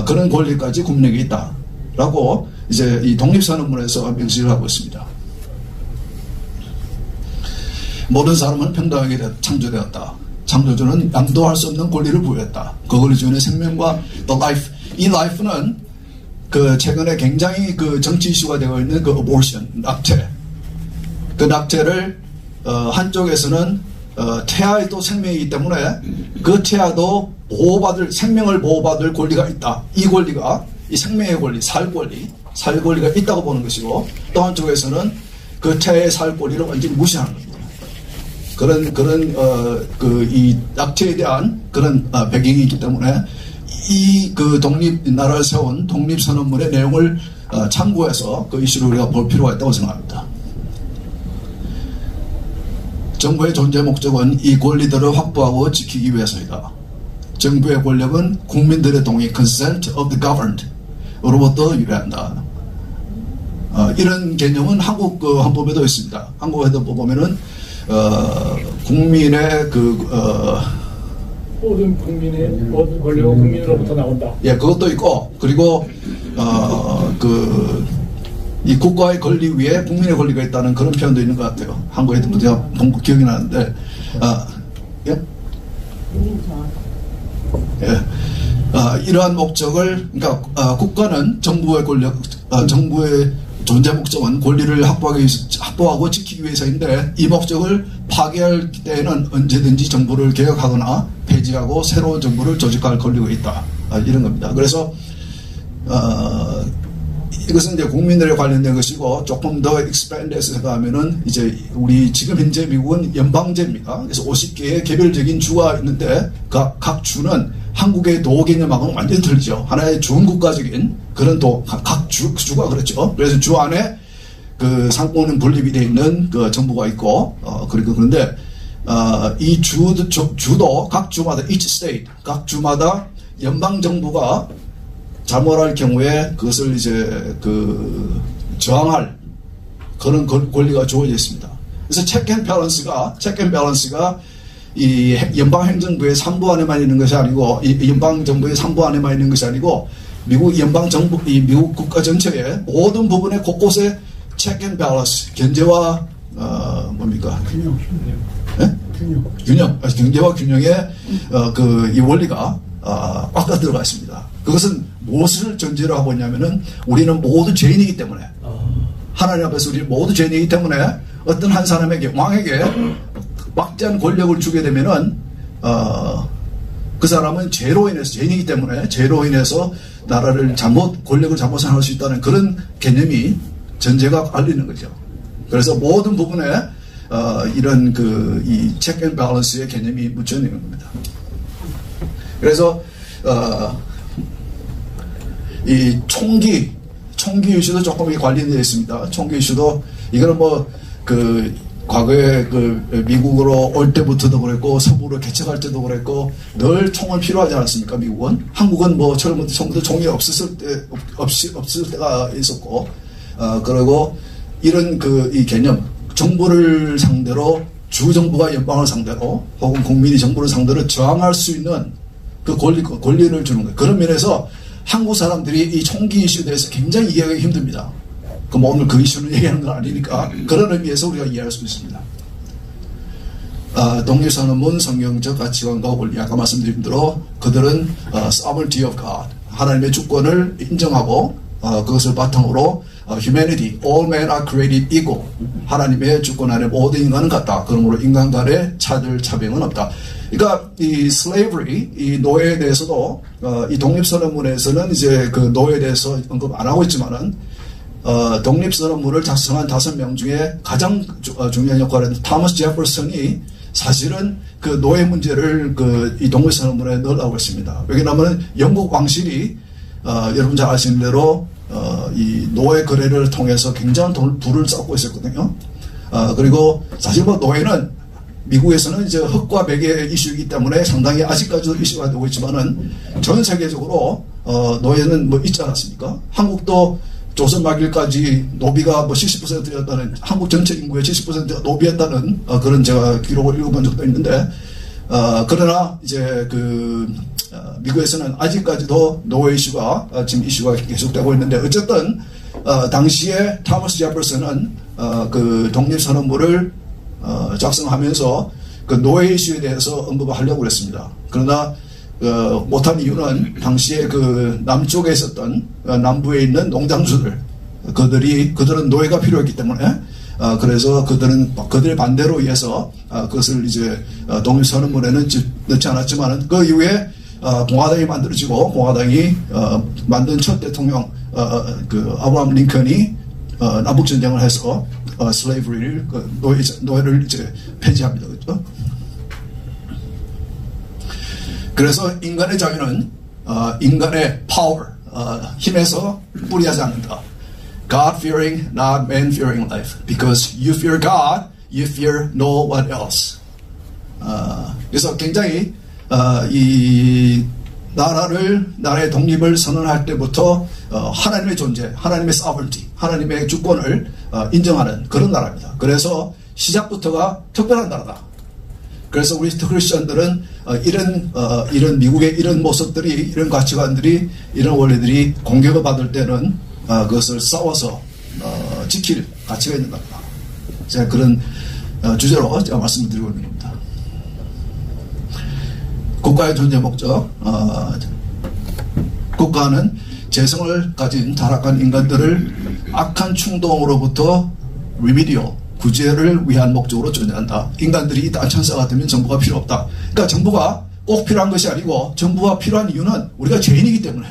그런 권리까지 국민에게 있다라고 이제 이 독립선언문에서 명시를 하고 있습니다. 모든 사람은 평등하게 창조되었다. 창조주는 양도할 수 없는 권리를 부여했다. 그 권리 중에는 생명과 the life. 이 life는 그 최근에 굉장히 그 정치 이슈가 되고 있는 그 abortion, 낙태. 그 낙태를 한쪽에서는 태아의 또 생명이기 때문에 그 태아도 생명을 보호받을 권리가 있다. 이 권리가, 이 생명의 권리, 살 권리가 있다고 보는 것이고, 또 한쪽에서는 그 태아의 살 권리를 완전히 무시하는 겁니다. 이 낙태에 대한 그런 배경이 있기 때문에 이 그 나라를 세운 독립선언문의 내용을 참고해서 그 이슈를 우리가 볼 필요가 있다고 생각합니다. 정부의 존재 목적은 이 권리들을 확보하고 지키기 위해서이다. 정부의 권력은 국민들의 동의, consent of the governed 으로부터 유래한다. 이런 개념은 한국 그 헌법에도 있습니다. 한국에도 보면은 국민의 모든 국민의 모든 권력은 국민으로부터 나온다. 예, 그것도 있고, 그리고 이 국가의 권리 위에 국민의 권리가 있다는 그런 표현도 있는 것 같아요. 한국에도 제가 본 기억이 나는데, 예? 예. 이러한 목적을, 그러니까 국가는 정부의 권력, 정부의 존재 목적은 권리를 확보하고 지키기 위해서인데, 이 목적을 파괴할 때에는 언제든지 정부를 개혁하거나 폐지하고 새로운 정부를 조직할 권리가 있다. 이런 겁니다. 그래서 이것은 이제 국민들에 관련된 것이고, 조금 더 expand해서 생각하면은 이제 우리 지금 현재 미국은 연방제입니다. 그래서 50개의 개별적인 주가 있는데 각 주는 한국의 도 개념하고는 완전히 틀리죠. 하나의 준국가적인 그런 각 주가 그렇죠. 그래서 주 안에 그 상권은 분립이 되어 있는 그 정부가 있고, 그런데 이 주도 각 주마다 each state, 각 주마다 연방 정부가 잘못할 경우에 그것을 이제 저항할 그런 권리가 주어져 있습니다. 그래서 체크 앤 밸런스가 이 연방 행정부의 3부 안에만 있는 것이 아니고, 이 연방 정부의 3부 안에만 있는 것이 아니고, 미국 연방 정부, 이 미국 국가 전체의 모든 부분에 곳곳에 체크 앤 밸런스, 견제와 뭡니까? 균형. 경제와 균형의 이 원리가 꽉 들어가 있습니다. 그것은 무엇을 전제로 하고 있냐면은 우리는 모두 죄인이기 때문에, 하나님 앞에서 우리 모두 죄인이기 때문에 어떤 한 사람에게, 왕에게 막대한 권력을 주게 되면은 그 사람은 죄로 인해서, 죄인이기 때문에 죄로 인해서 나라를 권력을 잘못 사용할 수 있다는 그런 개념이 전제가 깔리는 거죠. 그래서 모든 부분에 이런 이 체크 앤 밸런스의 개념이 묻혀 있는 겁니다. 그래서 이 총기 이슈도 조금 관련되어 있습니다. 총기 이슈도 이거는 과거에 미국으로 올 때부터도 그랬고 서부로 개척할 때도 그랬고 늘 총은 필요하지 않았습니까? 미국은. 한국은 처음부터 총이 없을 때가 있었고 그리고 이런 이 개념 정부를 상대로 주정부가 연방을 상대로 혹은 국민이 정부를 상대로 저항할 수 있는 그 권리를 주는 거예요. 그런 면에서 한국 사람들이 이 총기 이슈에 대해서 굉장히 이해하기 힘듭니다. 그럼 오늘 그 이슈를 얘기하는 건 아니니까 그런 의미에서 우리가 이해할 수 있습니다. 독립선언문 성경적 가치관과 원리, 아까 말씀드린 대로 그들은 sovereignty of God, 하나님의 주권을 인정하고 그것을 바탕으로 humanity, all men are created equal, 하나님의 주권 아래 모든 인간은 같다. 그러므로 인간 간의 차별은 없다. 그러니까 이 slavery, 이 노예에 대해서도 이 독립선언문에서는 이제 그 노예에 대해서 언급 안 하고 있지만은 독립선언문을 작성한 5명 중에 가장 중요한 역할을 했던 토마스 제퍼슨이 사실은 그 노예 문제를 이 독립선언문에 넣으라고 했습니다. 왜냐하면 영국 왕실이 여러분 잘 아시는 대로 이 노예 거래를 통해서 굉장한 부를 쌓고 있었거든요. 그리고 사실 노예는 미국에서는 이제 흑과 백의 이슈이기 때문에 상당히 아직까지도 이슈가 되고 있지만은 전 세계적으로 노예는 있지 않았습니까? 한국도 조선 말기까지 노비가 70%였다는, 한국 전체 인구의 70%가 노비였다는 그런 제가 기록을 읽어본 적도 있는데, 그러나 이제 미국에서는 아직까지도 노예 이슈가 지금 이슈가 계속되고 있는데, 어쨌든 당시에 토마스 제퍼슨은 그 독립선언문을 작성하면서 그 노예 이슈에 대해서 언급을 하려고 했습니다. 그러나 못한 이유는 당시에 그 남쪽에 있었던 남부에 있는 농장주들, 그들은 노예가 필요했기 때문에 그래서 그들의 반대로 의해서 그것을 이제 독립선언문에는 넣지 않았지만은 그 이후에 공화당이 만들어지고 공화당이 만든 첫 대통령 아브라함 링컨이 남북전쟁을 해서 슬레이브리를 노예를 이제 폐지합니다. 그렇죠? 그래서 인간의 자유는 인간의 파워, 힘에서 뿌리하지 않는다. God fearing, not man fearing life. Because you fear God, you fear no one else. 그래서 굉장히 이 나라의 독립을 선언할 때부터 하나님의 존재, 하나님의 sovereignty, 하나님의 주권을 인정하는 그런 나라입니다. 그래서 시작부터가 특별한 나라다. 그래서 우리 크리스천들은 이런 미국의 이런 모습들이, 이런 가치관들이, 이런 원리들이 공격을 받을 때는 그것을 싸워서 지킬 가치가 있는 겁니다. 제가 그런 주제로 제가 말씀을 드리고 있는 겁니다. 국가의 존재 목적, 국가는 재성을 가진 타락한 인간들을 악한 충동으로부터 리미디오, 구제를 위한 목적으로 존재한다. 인간들이 딴 천사 같으면 정부가 필요 없다. 그러니까 정부가 꼭 필요한 것이 아니고 정부가 필요한 이유는 우리가 죄인이기 때문에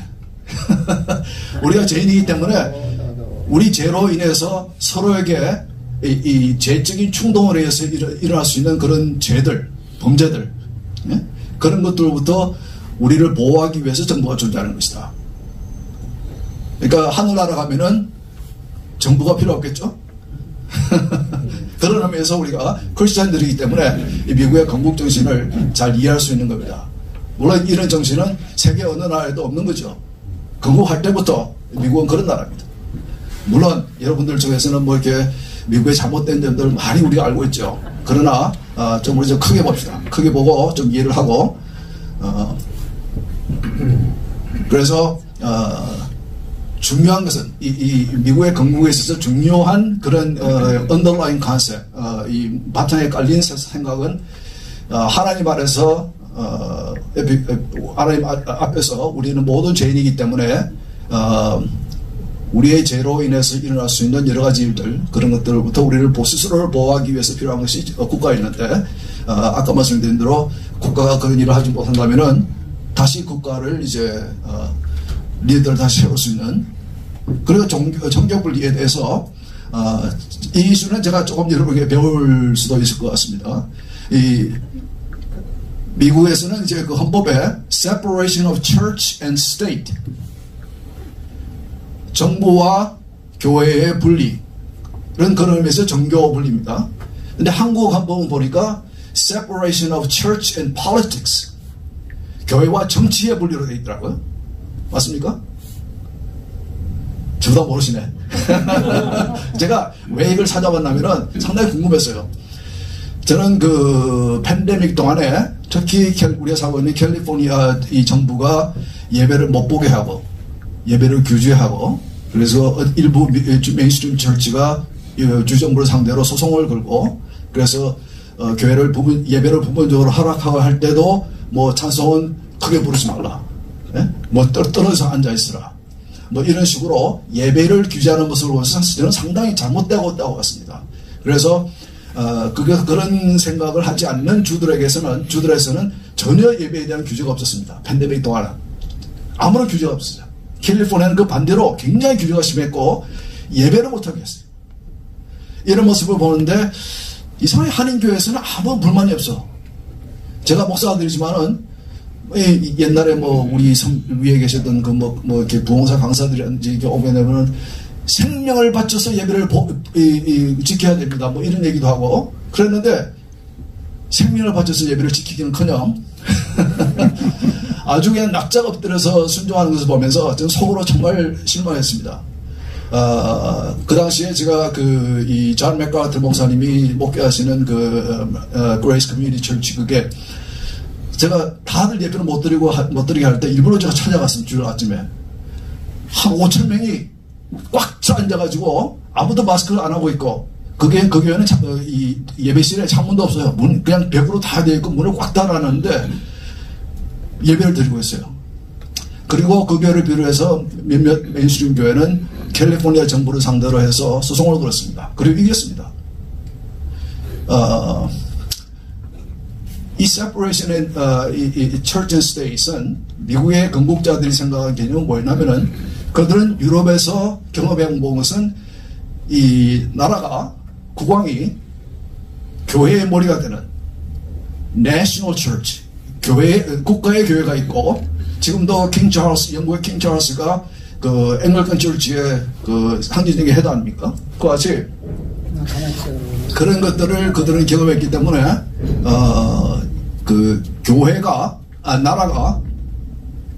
우리가 죄인이기 때문에 우리 죄로 인해서 서로에게 이 죄적인 충동을 의해서 일어날 수 있는 그런 죄들, 범죄들, 예? 그런 것들로부터 우리를 보호하기 위해서 정부가 존재하는 것이다. 그러니까 하늘나라 가면은 정부가 필요 없겠죠? 그런 의미에서 우리가 크리스찬들이기 때문에 이 미국의 건국 정신을 잘 이해할 수 있는 겁니다. 물론 이런 정신은 세계 어느 나라에도 없는 거죠. 건국할 때부터 미국은 그런 나라입니다. 물론 여러분들 중에서는 이렇게 미국의 잘못된 점들 많이 우리가 알고 있죠. 그러나 좀 우리 좀 크게 봅시다. 크게 보고 좀 이해를 하고 그래서 중요한 것은 이 미국의 건국에 있어서 중요한 그런 underlying concept, 이 바탕에 깔린 생각은 하나님 안에서 하나님 앞에서 우리는 모든 죄인이기 때문에 우리의 죄로 인해서 일어날 수 있는 여러 가지 일들, 그런 것들부터 우리를 스스로를 보호하기 위해서 필요한 것이 국가에 있는데 아까 말씀드린 대로 국가가 그런 일을 하지 못한다면은 다시 국가를 이제 리더를 다시 세울 수 있는, 그리고 정교 분리에 대해서 이 이슈는 제가 조금 여러분에게 배울 수도 있을 것 같습니다. 이 미국에서는 이제 그 헌법에 separation of church and state, 정부와 교회의 분리, 이런 그런 의미에서 정교 분리입니다. 근데 한국 헌법은 보니까 separation of church and politics, 교회와 정치의 분리로 되어 있더라고요. 맞습니까? 둘 다 모르시네. 제가 왜 이걸 찾아봤냐면은 상당히 궁금했어요. 저는 그 팬데믹 동안에 특히 우리가 살고 있는 캘리포니아 이 정부가 예배를 못 보게 하고 예배를 규제하고, 그래서 일부 메인스트림 처치가 주정부를 상대로 소송을 걸고, 그래서 교회를 예배를 부분적으로 허락하고 할 때도 뭐 찬송은 크게 부르지 말라, 예? 뭐 떨어져서 앉아 있으라, 뭐 이런 식으로 예배를 규제하는 모습을 보면서 저는 상당히 잘못되고 있다고 봤습니다. 그래서 그런 생각을 하지 않는 주들에게서는 전혀 예배에 대한 규제가 없었습니다. 팬데믹 동안은 아무런 규제가 없었어요. 캘리포니아는 그 반대로 굉장히 규제가 심했고 예배를 못하게 했어요. 이런 모습을 보는데 이상하게 한인교회에서는 아무 불만이 없어. 제가 목사들이지만은 옛날에 뭐 우리 위에 계셨던 그 뭐 이렇게 부흥사 강사들이 이렇게 오게 되면은 생명을 바쳐서 예배를 지켜야 됩니다, 뭐 이런 얘기도 하고 그랬는데, 생명을 바쳐서 예배를 지키기는커녕 아주 그냥 낙자가 엎드려서 순종하는 것을 보면서 저는 속으로 정말 실망했습니다. 그 당시에 제가 이 존 맥카트 목사님이 목회하시는 그레이스 커뮤니티 처치, 그게 제가 다들 예배를 못 드리게 할 때 일부러 제가 찾아갔습니다. 주일 아침에 한 5,000명이 꽉 앉아가지고 아무도 마스크를 안 하고 있고, 그 교회는 이 예배실에 창문도 없어요. 문 그냥 벽으로 다 되어 있고 문을 꽉 닫아놨는데 예배를 드리고 있어요. 그리고 그 교회를 비롯해서 몇몇 메인스트림 교회는 캘리포니아 정부를 상대로 해서 소송을 걸었습니다. 그리고 이겼습니다. 이 separation 이 church and state은 미국의 건국자들이 생각한 개념은 뭐였냐면은, 그들은 유럽에서 경험해 본 것은 이 나라가, 국왕이 교회의 머리가 되는 national church, 국가의 교회가 있고, 지금도 킹 찰스, 영국의 킹 찰스가 그 앵글칸 처치의 그 상징적인 헤드 아닙니까? 그와 같이 그런 것들을 그들은 경험했기 때문에 그 나라가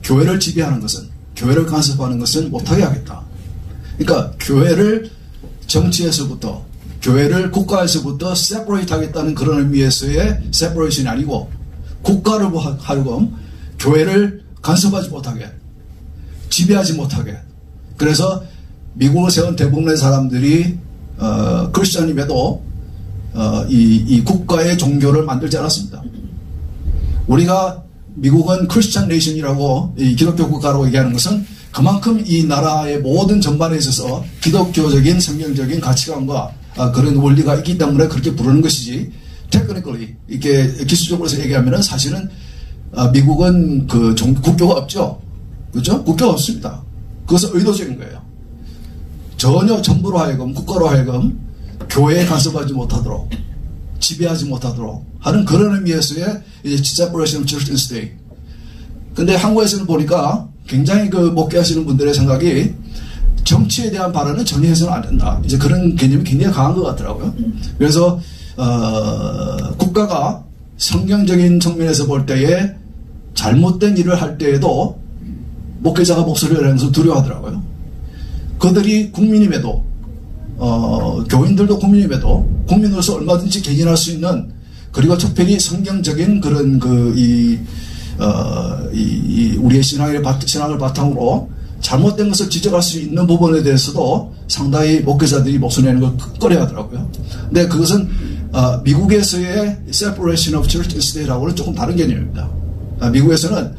교회를 지배하는 것은, 교회를 간섭하는 것은 못하게 하겠다. 그러니까 교회를 정치에서부터, 교회를 국가에서부터 세퍼레이트 하겠다는 그런 의미에서의 세퍼레이션이 아니고, 국가를 하여금 교회를 간섭하지 못하게, 지배하지 못하게. 그래서 미국을 세운 대부분의 사람들이 크리스천임에도 이 국가의 종교를 만들지 않았습니다. 우리가 미국은 크리스천 네이션이라고, 이 기독교 국가라고 얘기하는 것은 그만큼 이 나라의 모든 전반에 있어서 기독교적인 성경적인 가치관과 그런 원리가 있기 때문에 그렇게 부르는 것이지, 테크니컬리 이렇게 기술적으로 얘기하면은 사실은 미국은 국교가 없죠. 그렇죠? 국교가 없습니다. 그것은 의도적인 거예요. 전혀 정부로 하여금, 국가로 하여금 교회에 간섭하지 못하도록, 지배하지 못하도록 하는 그런 의미에서의 이제 separation of church and state. 근데 한국에서는 보니까 굉장히 목회하시는 분들의 생각이 정치에 대한 발언은 전혀 해서는 안 된다, 이제 그런 개념이 굉장히 강한 것 같더라고요. 그래서 국가가 성경적인 측면에서 볼 때에 잘못된 일을 할 때에도 목회자가 목소리를 내면서 두려워하더라고요. 그들이 국민임에도, 교인들도 국민임에도, 국민으로서 얼마든지 개진할 수 있는, 그리고 특별히 성경적인 그런 우리의 신앙을 바탕으로 잘못된 것을 지적할 수 있는 부분에 대해서도 상당히 목회자들이 목소리 내는 걸 꺼려 하더라고요. 근데 그것은 미국에서의 separation of church and state하고는 조금 다른 개념입니다. 미국에서는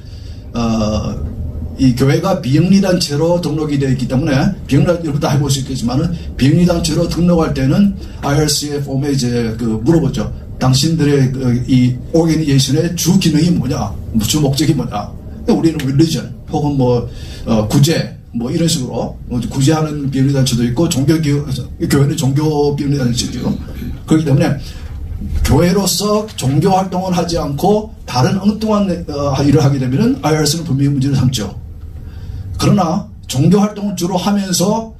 이 교회가 비영리단체로 등록이 되어 있기 때문에 비영리단 여러분 다 해볼 수 있겠지만은 비영리단체로 등록할 때는 IRC의 폼에 이제 물어보죠. 당신들의 이 오르가니제이션의 주 기능이 뭐냐, 주 목적이 뭐냐. 우리는 religion 혹은 구제 이런 식으로 구제하는 비영리단체도 있고 교회는 종교 비영리단체죠. 그렇기 때문에 교회로서 종교 활동을 하지 않고 다른 엉뚱한 일을 하게 되면은 IRC는 분명히 문제를 삼죠. 그러나 종교 활동을 주로 하면서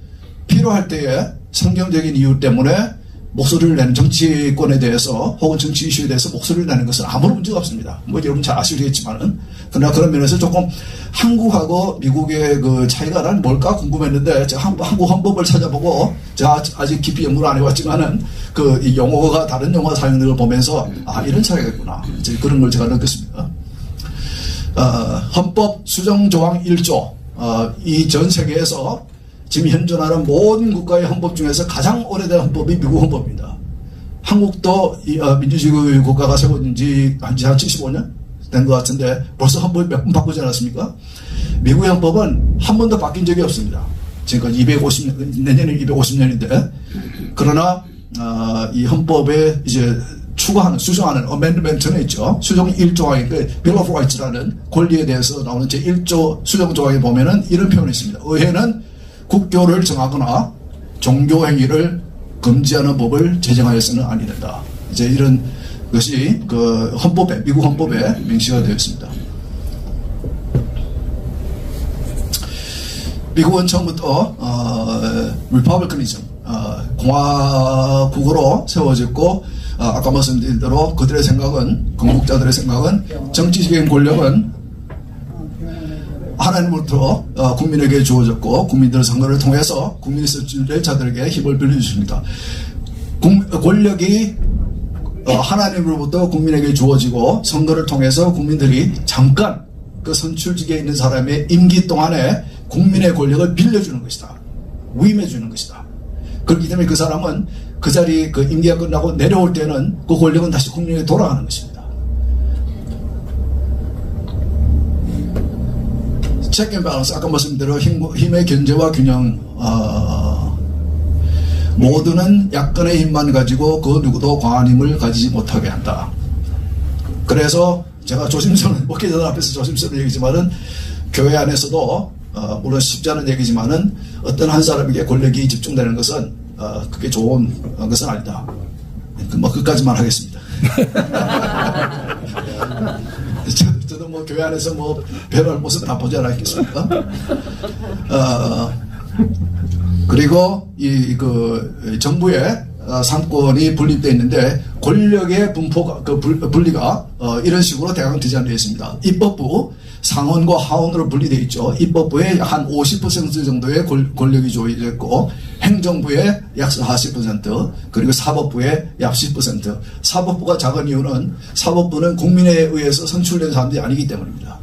필요할 때에 성경적인 이유 때문에 목소리를 내는 정치권에 대해서 혹은 정치 이슈에 대해서 목소리를 내는 것은 아무런 문제가 없습니다. 여러분 잘 아시겠지만은. 그러나 그런 면에서 조금 한국하고 미국의 그 차이가 난 뭘까 궁금했는데 제가 한국 헌법을 찾아보고 제가 아직 깊이 연구를 안 해왔지만은 이 용어가 다른 용어 사용들을 보면서 이런 차이가 있구나. 이제 그런 걸 제가 느꼈습니다. 헌법 수정조항 1조. 이 전 세계에서 지금 현존하는 모든 국가의 헌법 중에서 가장 오래된 헌법이 미국 헌법입니다. 한국도 민주주의 국가가 세워진 지 한 75년 된 것 같은데 벌써 헌법이 몇 번 바꾸지 않았습니까? 미국의 헌법은 한 번도 바뀐 적이 없습니다. 지금까지 내년에 250년인데 그러나 이 헌법에 이제 수정하는 어멘드멘트는 있죠. 수정 1조항이 Bill of Rights라는 권리에 대해서 나오는 제 1조 수정 조항에 보면은 이런 표현이 있습니다. 의회는 국교를 정하거나 종교 행위를 금지하는 법을 제정하여서는 아니 된다. 이제 이런 것이 미국 헌법에 명시가 되어 있습니다. 미국은 처음부터 리퍼블리커니즘 공화국으로 세워졌고 아까 말씀드린 대로 그들의 생각은 건국자들의 생각은 정치적인 권력은 하나님으로부터 국민에게 주어졌고 국민들의 선거를 통해서 국민의 선출된 자들에게 힘을 빌려주십니다. 권력이 하나님으로부터 국민에게 주어지고 선거를 통해서 국민들이 잠깐 그 선출직에 있는 사람의 임기 동안에 국민의 권력을 빌려주는 것이다. 위임해주는 것이다. 그렇기 때문에 그 사람은 그 자리 임기가 끝나고 내려올 때는 그 권력은 다시 국민에게 돌아가는 것입니다. 체크 앤 밸런스, 아까 말씀드린 대로 힘의 견제와 균형, 모두는 약간의 힘만 가지고 그 누구도 과한 힘을 가지지 못하게 한다. 그래서 제가 조심스러운 목회자들 앞에서 조심스러운 얘기지만은 교회 안에서도 물론 쉽지 않은 얘기지만은 어떤 한 사람에게 권력이 집중되는 것은 그게 좋은 것은 아니다. 그까지만 하겠습니다. 저도 교회 안에서 배럴 모습은 나쁘지 않았겠습니까? 그리고 정부의 상권이 분립되어 있는데 권력의 분포가 분리가 이런 식으로 대강 디자인되어 있습니다. 입법부 상원과 하원으로 분리되어 있죠. 입법부에 한 50% 정도의 권력이 조여져 있고 행정부에 약 40% 그리고 사법부에 약 10%. 사법부가 작은 이유는 사법부는 국민에 의해서 선출된 사람들이 아니기 때문입니다.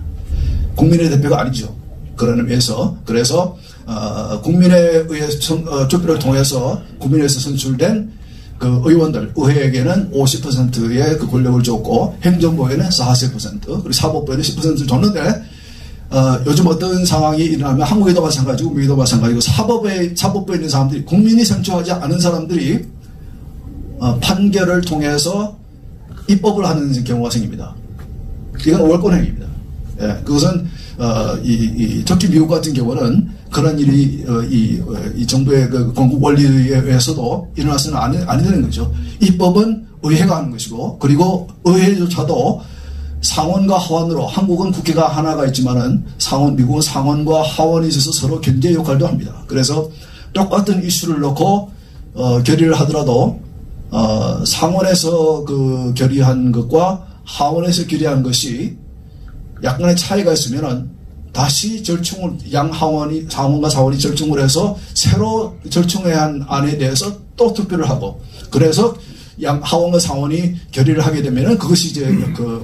국민의 대표가 아니죠. 그런 의미에서 그래서 국민에 의해서 투표를 통해서 국민에서 선출된 그 의원들, 의회에게는 50%의 그 권력을 줬고 행정부에는 40% 그리고 사법부에는 10%를 줬는데 요즘 어떤 상황이 일어나면 한국에도 마찬가지고 미국도 마찬가지고 사법부에 있는 사람들이 국민이 선출하지 않은 사람들이 판결을 통해서 입법을 하는 경우가 생깁니다. 이건 월권행위입니다. 예, 그것은 특히 미국 같은 경우는 그런 일이 이 정부의 그 건국 원리에 의해서도 일어나서는 아니 되는 거죠. 입법은 의회가 하는 것이고 그리고 의회조차도 상원과 하원으로 한국은 국회가 하나가 있지만은 미국은 상원과 하원이 있어서 서로 견제 역할도 합니다. 그래서 똑같은 이슈를 놓고 결의를 하더라도 상원에서 결의한 것과 하원에서 결의한 것이 약간의 차이가 있으면은 다시 상원과 사원이 절충을 해서 새로 절충해야 한 안에 대해서 또 투표를 하고 그래서 하원과 상원이 결의를 하게 되면은 그것이 이제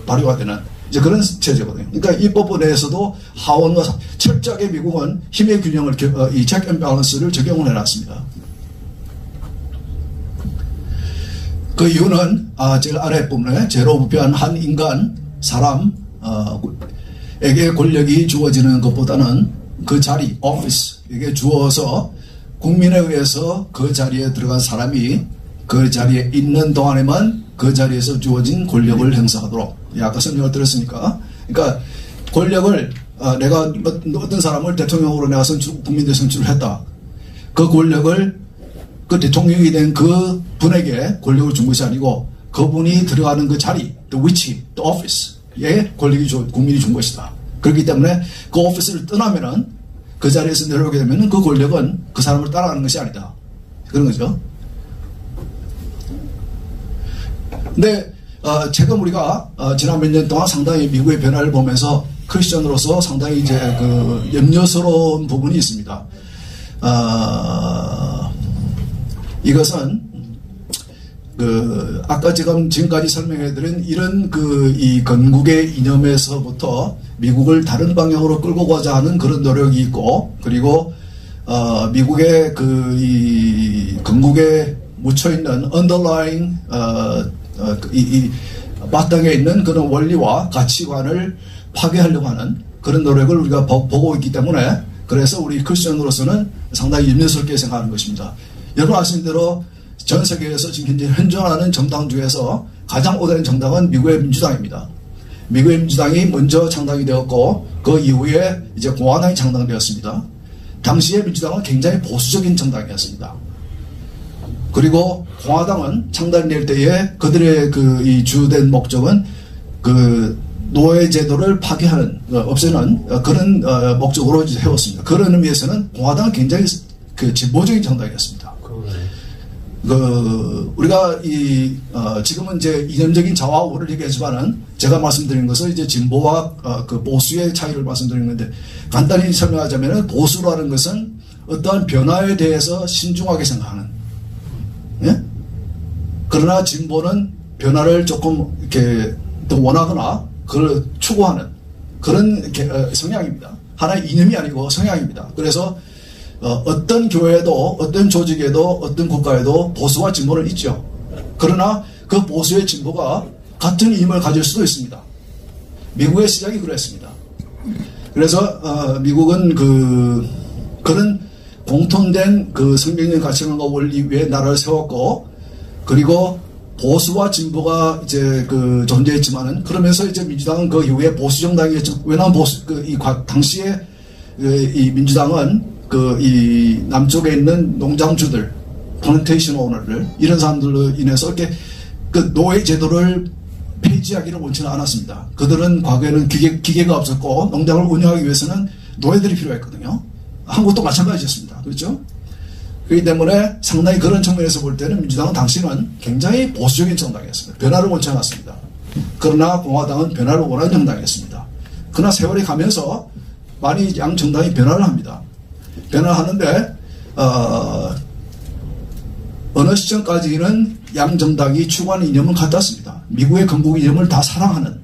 발효가 되는 이제 그런 체제거든요. 그러니까 입법부 내에서도 하원과 철저하게 미국은 힘의 균형을 이 체크 앤 밸런스를 적용을 해놨습니다. 그 이유는 제일 아래 부분에 제로 부패한 한 인간 사람 국민에게 권력이 주어지는 것보다는 그 자리, 오피스에게 주어서 국민에 의해서 그 자리에 들어간 사람이 그 자리에 있는 동안에만 그 자리에서 주어진 권력을 행사하도록. 아까 설명을 드렸으니까. 그러니까 권력을 내가 어떤 사람을 대통령으로 내가 국민들이 선출을 했다. 그 권력을 그 대통령이 된 그 분에게 권력을 준 것이 아니고 그분이 들어가는 그 자리, the 위치, the office에 권력이 국민이 준 것이다. 그렇기 때문에 그 오피스를 떠나면은 그 자리에서 내려오게 되면은 그 권력은 그 사람을 따라가는 것이 아니다. 그런 거죠. 근데 최근 우리가 지난 몇 년 동안 상당히 미국의 변화를 보면서 크리스천으로서 상당히 이제 그 염려스러운 부분이 있습니다. 이것은 아까 지금까지 설명해드린 이런 이 건국의 이념에서부터 미국을 다른 방향으로 끌고 가자 하는 그런 노력이 있고, 그리고 미국의 이 건국에 묻혀있는 underlying 이 바탕에 있는 그런 원리와 가치관을 파괴하려고 하는 그런 노력을 우리가 보고 있기 때문에, 그래서 우리 크리스천으로서는 상당히 염려스럽게 생각하는 것입니다. 여러분 아시는 대로 전 세계에서 지금 현재 현존하는 정당 중에서 가장 오래된 정당은 미국의 민주당입니다. 미국의 민주당이 먼저 창당이 되었고 그 이후에 이제 공화당이 창당되었습니다. 당시에 민주당은 굉장히 보수적인 정당이었습니다. 그리고 공화당은 창당될 때에 그들의 이 주된 목적은 노예 제도를 파괴하는, 없애는 그런 목적으로 해왔습니다. 그런 의미에서는 공화당은 굉장히 진보적인 정당이었습니다. 우리가 지금은 이제 이념적인 좌우를 얘기하지만은 제가 말씀드린 것은 이제 진보와 보수의 차이를 말씀드리는 건데, 간단히 설명하자면은 보수라는 것은 어떠한 변화에 대해서 신중하게 생각하는, 예? 그러나 진보는 변화를 조금 이렇게 더 원하거나 그걸 추구하는 그런 성향입니다. 하나의 이념이 아니고 성향입니다. 그래서 어떤 교회도 어떤 조직에도 어떤 국가에도 보수와 진보는 있죠. 그러나 그 보수의 진보가 같은 힘을 가질 수도 있습니다. 미국의 시작이 그랬습니다. 그래서 미국은 그런 공통된 성경적인 가치관과 원리 위에 나라를 세웠고, 그리고 보수와 진보가 이제 존재했지만은, 그러면서 이제 민주당은 그 이후에 보수 정당이었죠. 왜냐하면 당시에 이 민주당은 이 남쪽에 있는 농장주들, 플랜테이션 오너들, 이런 사람들로 인해서 이렇게 노예 제도를 폐지하기를 원치는 않았습니다. 그들은 과거에는 기계가 없었고 농장을 운영하기 위해서는 노예들이 필요했거든요. 한국도 마찬가지였습니다. 그렇죠? 그렇기 때문에 상당히 그런 측면에서 볼 때는 민주당은 당시는 굉장히 보수적인 정당이었습니다. 변화를 원치 않았습니다. 그러나 공화당은 변화를 원하는 정당이었습니다. 그러나 세월이 가면서 많이 양 정당이 변화를 합니다. 변화하는데 어느 시점까지는 양 정당이 추구하는 이념은 같았습니다. 미국의 건국 이념을 다 사랑하는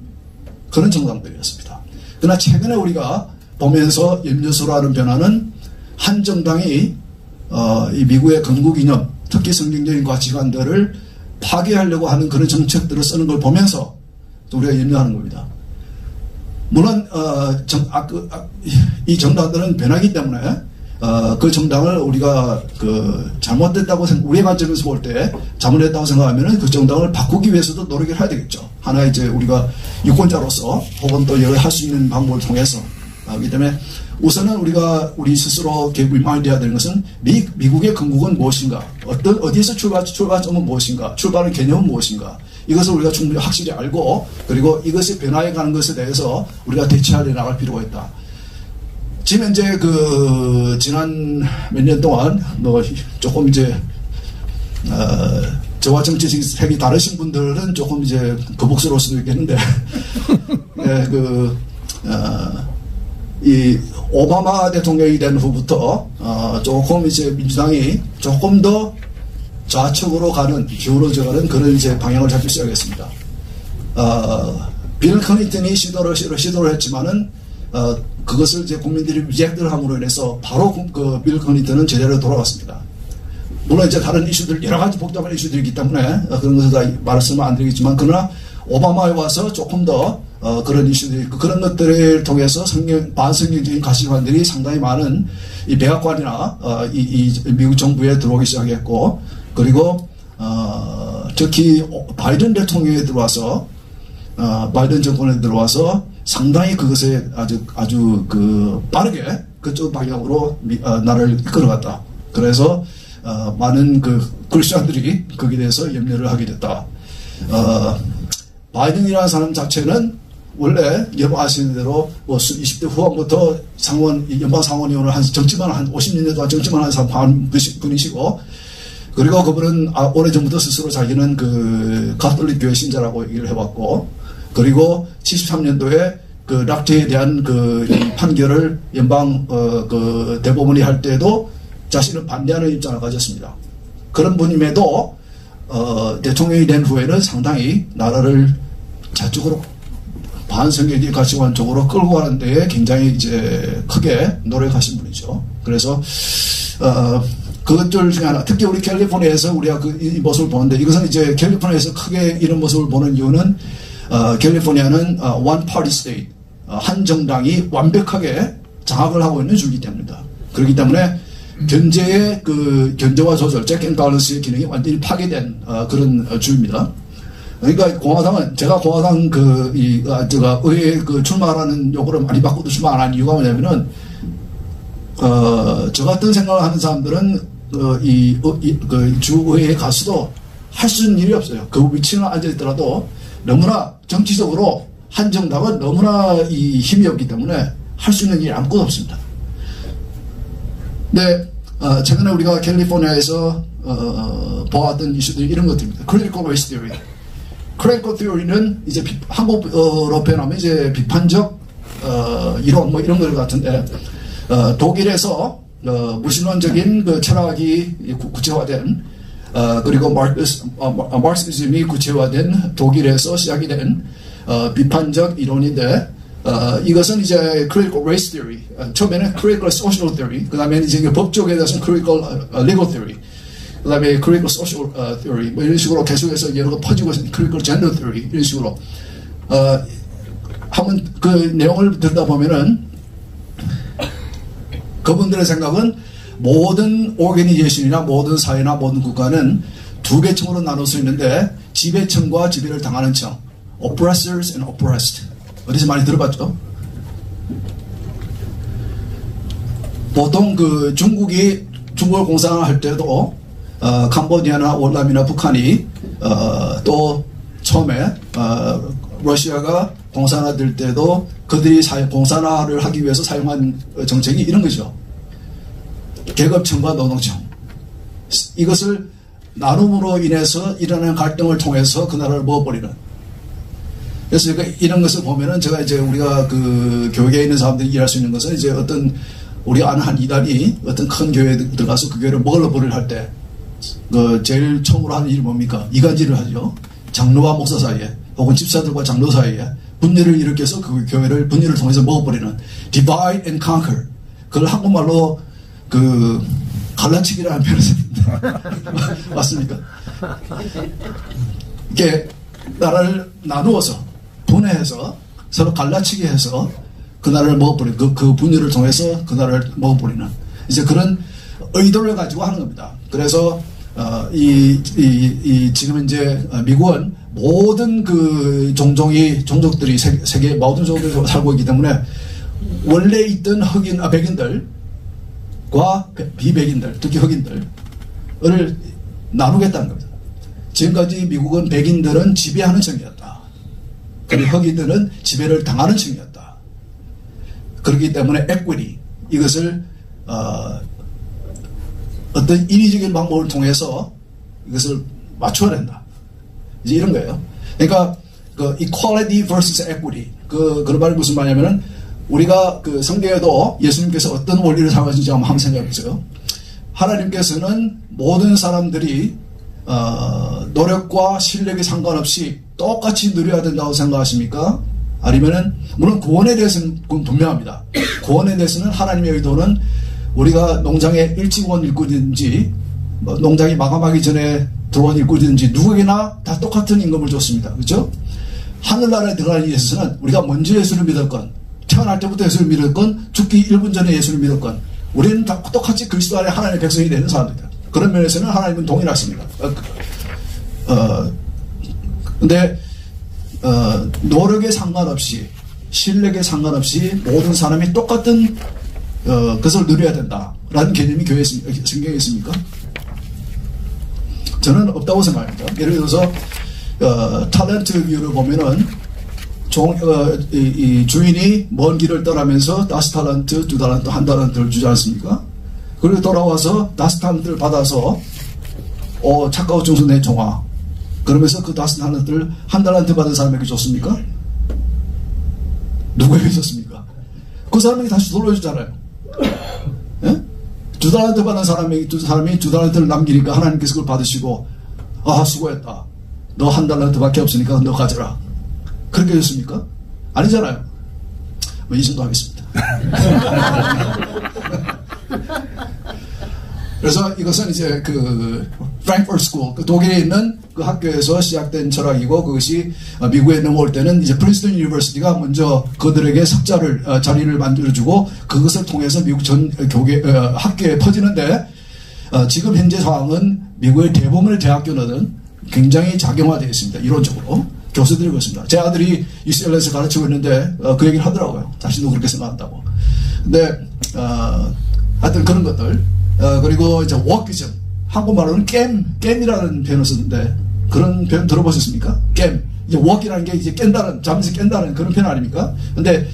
그런 정당들이었습니다. 그러나 최근에 우리가 보면서 염려스러워하는 변화는 한 정당이 이 미국의 건국 이념, 특히 성경적인 가치관들을 파괴하려고 하는 그런 정책들을 쓰는 걸 보면서 우리가 염려하는 겁니다. 물론 이 정당들은 변하기 때문에 그 정당을 우리가 잘못됐다고 우리의 관점에서 볼 때 잘못됐다고 생각하면 그 정당을 바꾸기 위해서도 노력을 해야 되겠죠. 하나의 이제 우리가 유권자로서 혹은 또 여러 할 수 있는 방법을 통해서. 그렇기 때문에 우선은 우리 스스로 리마인드해야 되는 것은 미국의 건국은 무엇인가, 어디에서 출발점은 무엇인가, 출발의 개념은 무엇인가, 이것을 우리가 충분히 확실히 알고, 그리고 이것이 변화해 가는 것에 대해서 우리가 대처하려 나갈 필요가 있다. 지금 현재 지난 몇 년 동안 조금 이제 저와 정치적 색이 다르신 분들은 조금 이제 거북스러울 수도 있겠는데 네, 이 오바마 대통령이 된 후부터 조금 이제 민주당이 조금 더 좌측으로 기울어져가는 그런 이제 방향을 잡기 시작했습니다. 빌 클린턴이 시도를 했지만은 그것을 이제 국민들이 리젝트를 함으로 인해서 바로 빌 클린턴은 제대로 돌아갔습니다. 물론 이제 다른 이슈들, 여러 가지 복잡한 이슈들이 있기 때문에 그런 것을 다 말씀을 안 드리겠지만, 그러나 오바마에 와서 조금 더 그런 이슈들이 있고, 그런 것들을 통해서 반성경적인 가치관들이 상당히 많은 이 백악관이나 이 미국 정부에 들어오기 시작했고, 그리고 특히 바이든 대통령에 들어와서 바이든 정권에 들어와서 상당히 그것에 아주 빠르게 그쪽 방향으로 나라를 이끌어갔다. 그래서 많은 크리스천들이 거기에 대해서 염려를 하게 됐다. 바이든이라는 사람 자체는 원래 여러분 아시는 대로 20대 후반부터 연방 상원의원을 정치만 한 50년 동안 정치만 한 사람 분이시고, 그리고 그분은 오래전부터 스스로 자기는 가톨릭 교회 신자라고 얘기를 해왔고, 그리고 73년도에 락트에 대한 판결을 연방 대법원이 할 때도 자신은 반대하는 입장을 가졌습니다. 그런 분임에도 대통령이 된 후에는 상당히 나라를 좌측으로 반성경적 가치관 쪽으로 끌고 가는 데에 굉장히 이제 크게 노력하신 분이죠. 그래서 그것들 중에 하나, 특히 우리 캘리포니아에서 우리가 이 모습을 보는데, 이것은 이제 캘리포니아에서 크게 이런 모습을 보는 이유는 캘리포니아는 one party state, 한 정당이 완벽하게 장악을 하고 있는 주이기 때문입니다. 그렇기 때문에 견제의 견제와 조절, 체크 앤 밸런스의 기능이 완전히 파괴된 그런 주입니다. 그러니까 공화당은, 제가 공화당 제가 의회에 출마하라는 요구를 많이 받고도 출마 안 한 이유가 뭐냐면은, 저 같은 생각을 하는 사람들은 주의회에 가서도 할 수 있는 일이 없어요. 그 위치에 앉아있더라도 너무나 정치적으로 한 정당은 너무나 힘이 없기 때문에 할 수 있는 일이 아무것도 없습니다. 근데 최근에 우리가 캘리포니아에서 보았던 이슈들이 이런 것들입니다. Critical Race Theory. Critical Theory는 이제 한국어로 표현하면 이제 비판적 이론 뭐 이런 것 같은데, 독일에서 무신론적인 철학이 구체화된, 그리고 마르크시즘이 구체화된 독일에서 시작이 된 비판적 이론인데, 이것은 이제 critical race theory, 처음에는 critical social theory, 그 다음에 이제 법적에 대해서는 critical legal theory, 그 다음에 critical social theory, 뭐 이런 식으로 계속해서 여러 가 퍼지고 있는 critical gender theory, 이런 식으로 한번 그 내용을 듣다 보면은 그분들의 생각은 모든 오르게니제이션이나 모든 사회나 모든 국가는 두 개 층으로 나눌 수 있는데, 지배층과 지배를 당하는 층, oppressors and oppressed. 어디서 많이 들어봤죠? 보통 중국을 공산화할 때도 캄보디아나 월남이나 북한이 또 처음에 러시아가 공산화될 때도 그들이 공산화를 하기 위해서 사용한 정책이 이런 거죠. 계급층과 노동층. 이것을 나눔으로 인해서 일어나는 갈등을 통해서 그 나라를 먹어버리는. 그래서 이런 것을 보면은 제가 이제 우리가 교회에 있는 사람들이 일할 수 있는 것은 이제 어떤 우리 아는 한 이단이 어떤 큰 교회에 들어가서 그 교회를 먹으려버리를 할 때 제일 처음으로 하는 일이 뭡니까? 이간질을 하죠. 장로와 목사 사이에 혹은 집사들과 장로 사이에 분열을 일으켜서 그 교회를 분열을 통해서 먹어버리는 divide and conquer. 그걸 한국말로 갈라치기라는 표현을 씁니다. 맞습니까? 이게 나라를 나누어서 분해해서 서로 갈라치기 해서 그 나라를 먹어버리는, 그 분열을 통해서 그 나라를 먹어버리는 이제 그런 의도를 가지고 하는 겁니다. 그래서 지금 이제 미국은 모든 종족들이 세계 모든 종족들이 살고 있기 때문에 원래 있던 백인들과 비백인들, 특히 흑인들을 나누겠다는 겁니다. 지금까지 미국은 백인들은 지배하는 층이었다. 그리고 흑인들은 지배를 당하는 층이었다. 그렇기 때문에 equity, 이것을 어떤 인위적인 방법을 통해서 이것을 맞춰야 된다. 이제 이런 거예요. 그러니까 equality versus equity, 그런 말이 무슨 말이냐면은 우리가 성경에도 예수님께서 어떤 원리를 사용하신지 한번 생각해 보세요. 하나님께서는 모든 사람들이 노력과 실력에 상관없이 똑같이 누려야 된다고 생각하십니까? 아니면은 물론 구원에 대해서는 분명합니다. 구원에 대해서는 하나님의 의도는 우리가 농장에 일찍 온 일꾼이든지 농장이 마감하기 전에 들어온 일꾼이든지 누구에게나 다 똑같은 임금을 줬습니다. 그렇죠? 하늘나라에 들어가기 위해서는 우리가 먼저 예수를 믿었건, 태어날 때부터 예수를 믿었건, 죽기 1분 전에 예수를 믿었건, 우리는 다 똑같이 그리스도 안에 하나님의 백성이 되는 사람들이다. 그런 면에서는 하나님은 동일하십니다. 근데 노력에 상관없이, 실력에 상관없이 모든 사람이 똑같은 것을 누려야 된다라는 개념이 교회에 성경에 있습니까? 저는 없다고 생각합니다. 예를 들어서 탤런트 뷰를 보면은 이 주인이 먼 길을 떠나면서 5달란트, 2달란트, 1달란트를 주지 않습니까? 그리고 돌아와서 5달란트를 받아서 착하고忠 내 종아, 그러면서 그 5달란트를 1달란트 받은 사람에게 줬습니까? 누구에게 줬습니까? 그 사람에게 다시 돌려주잖아요. 예? 2달란트 받은 사람이 2달란트를 남기니까 하나님께서 그걸 받으시고, 수고했다. 너 1달란트밖에 없으니까 너 가져라. 그렇게 해줬습니까? 아니잖아요. 이 정도 하겠습니다. 그래서 이것은 이제 그 프랭크푸르트 스쿨, 그 독일에 있는 그 학교에서 시작된 철학이고, 그것이 미국에 넘어올 때는 이제 프린스턴 유니버시티가 먼저 그들에게 석자를 자리를 만들어주고, 그것을 통해서 미국 전 학교에 퍼지는데, 지금 현재 상황은 미국의 대부분의 대학교는 굉장히 작용화되어 있습니다. 이론적으로. 교수들이 그렇습니다. 제 아들이 UCLA에서 가르치고 있는데 그 얘기를 하더라고요. 자신도 그렇게 생각한다고. 근데 하여튼 그런 것들, 그리고 이제 워키즘, 한국말로는 게임이라는 표현을 쓰는데, 그런 표현 들어보셨습니까? 게임. 이제 워키라는 게 이제 깬다는, 잠에서 깬다는 그런 표현 아닙니까? 근데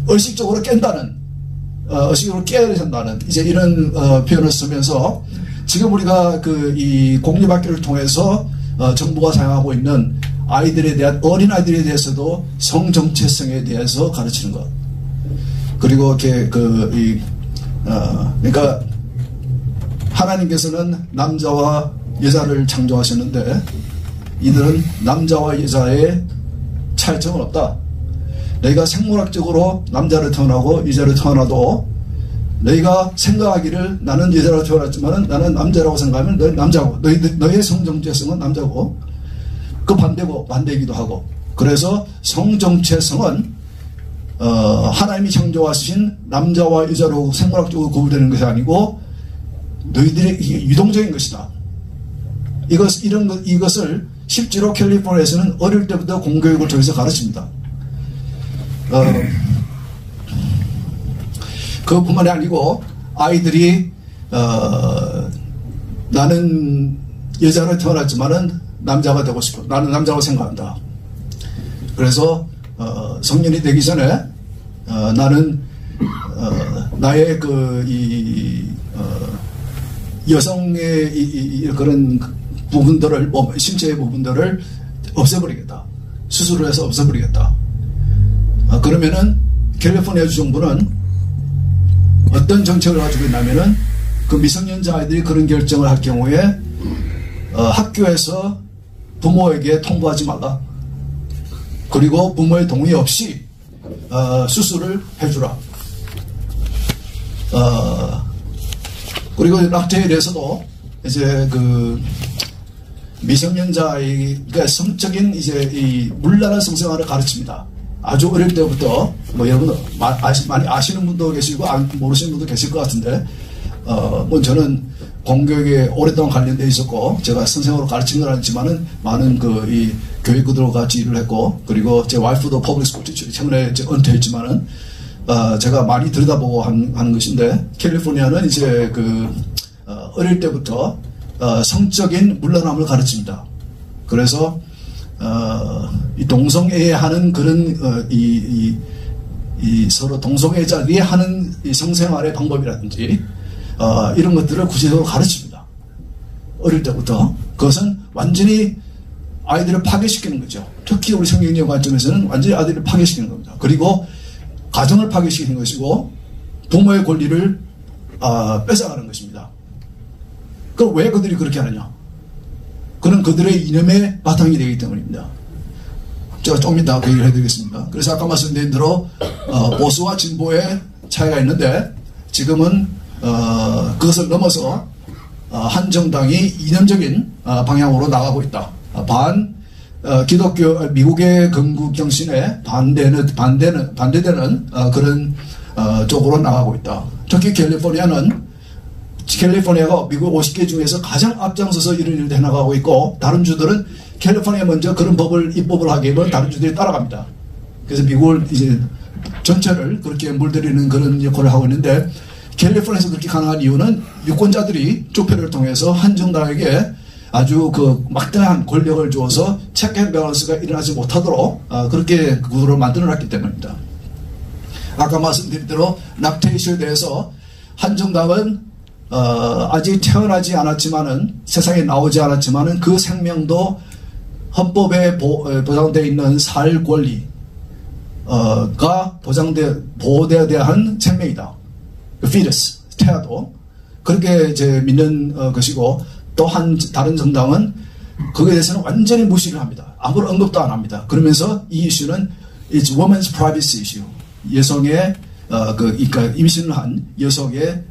의식적으로 깬다는, 의식적으로 깨야 된다는 이제 이런 표현을 쓰면서, 지금 우리가 이 공립학교를 통해서 정부가 사용하고 있는 아이들에 대한, 어린 아이들에 대해서도 성 정체성에 대해서 가르치는 것. 그리고 이렇게 그러니까 하나님께서는 남자와 여자를 창조하셨는데, 이들은 남자와 여자의 차이점은 없다. 너희가 생물학적으로 남자를 태어나고 여자를 태어나도, 너희가 생각하기를 나는 여자라고 태어났지만 나는 남자라고 생각하면 너희 남자고, 너희의 성정체성은 남자고, 그 반대이기도 하고. 그래서 성정체성은 하나님이 창조하신 남자와 여자로 생물학적으로 구분되는 것이 아니고 너희들의 유동적인 것이다. 이것을 실제로 캘리포니아에서는 어릴 때부터 공교육을 통해서 가르칩니다. 그뿐만이 아니고 아이들이 나는 여자로 태어났지만은 남자가 되고 싶어. 나는 남자라고 생각한다. 그래서 성년이 되기 전에 나는 나의 여성의 그런 부분들을, 신체의 부분들을 없애버리겠다. 수술을 해서 없애버리겠다. 그러면은 캘리포니아 주정부는 어떤 정책을 가지고 있냐면은 그 미성년자 아이들이 그런 결정을 할 경우에 학교에서 부모에게 통보하지 말라. 그리고 부모의 동의 없이 수술을 해주라. 그리고 낙태에 대해서도 이제 그 미성년자의, 그러니까 성적인 이제 이 문란한 성생활을 가르칩니다. 아주 어릴 때부터, 여러분 많이 아시는 분도 계시고 모르시는 분도 계실 것 같은데, 저는 공교육에 오랫동안 관련되어 있었고, 제가 선생으로 가르친 건 아니지만은 많은 이 교육으로 같이 일을 했고, 그리고 제 와이프도 퍼블릭 스쿨 티처, 최근에 은퇴했지만은 제가 많이 들여다보고 하는 것인데, 캘리포니아는 이제 어릴 때부터 성적인 문란함을 가르칩니다. 그래서 이 동성애하는 그런 서로 동성애자들이 하는 이 성생활의 방법이라든지 이런 것들을 구체적으로 가르칩니다. 어릴 때부터. 그것은 완전히 아이들을 파괴시키는 거죠. 특히 우리 성경적 관점에서는 완전히 아이들을 파괴시키는 겁니다. 그리고 가정을 파괴시키는 것이고 부모의 권리를 뺏어가는 것입니다. 그럼 왜 그들이 그렇게 하느냐? 그는 그들의 이념의 바탕이 되기 때문입니다. 제가 좀 이따 그 얘기를 해드리겠습니다. 그래서 아까 말씀드린 대로 보수와 진보의 차이가 있는데, 지금은 그것을 넘어서 한 정당이 이념적인 방향으로 나가고 있다. 반 미국의 건국 정신에 반대되는 그런 쪽으로 나가고 있다. 특히 캘리포니아가 미국 50개 중에서 가장 앞장서서 이런 일을 해나가고 있고, 다른 주들은 캘리포니아 먼저 그런 입법을 하게 되면 다른 주들이 따라갑니다. 그래서 미국을 이제 전체를 그렇게 물들이는 그런 역할을 하고 있는데, 캘리포니아에서 그렇게 가능한 이유는 유권자들이 투표를 통해서 한정당에게 아주 그 막대한 권력을 주어서 체크 앤 밸런스가 일어나지 못하도록 그렇게 구도를 만들어놨기 때문입니다. 아까 말씀드린 대로 낙태 이슈에 대해서 한정당은 아직 태어나지 않았지만은, 세상에 나오지 않았지만은 그 생명도 헌법에 보장되어 있는 살 권리가 보호되어야 하는 생명이다. 피터스, 태아도 그렇게 이제 믿는 것이고, 또 다른 정당은 거기에 대해서는 완전히 무시를 합니다. 아무런 언급도 안 합니다. 그러면서 이 이슈는 It's women's privacy issue. 여성의 그러니까 임신을 한 여성의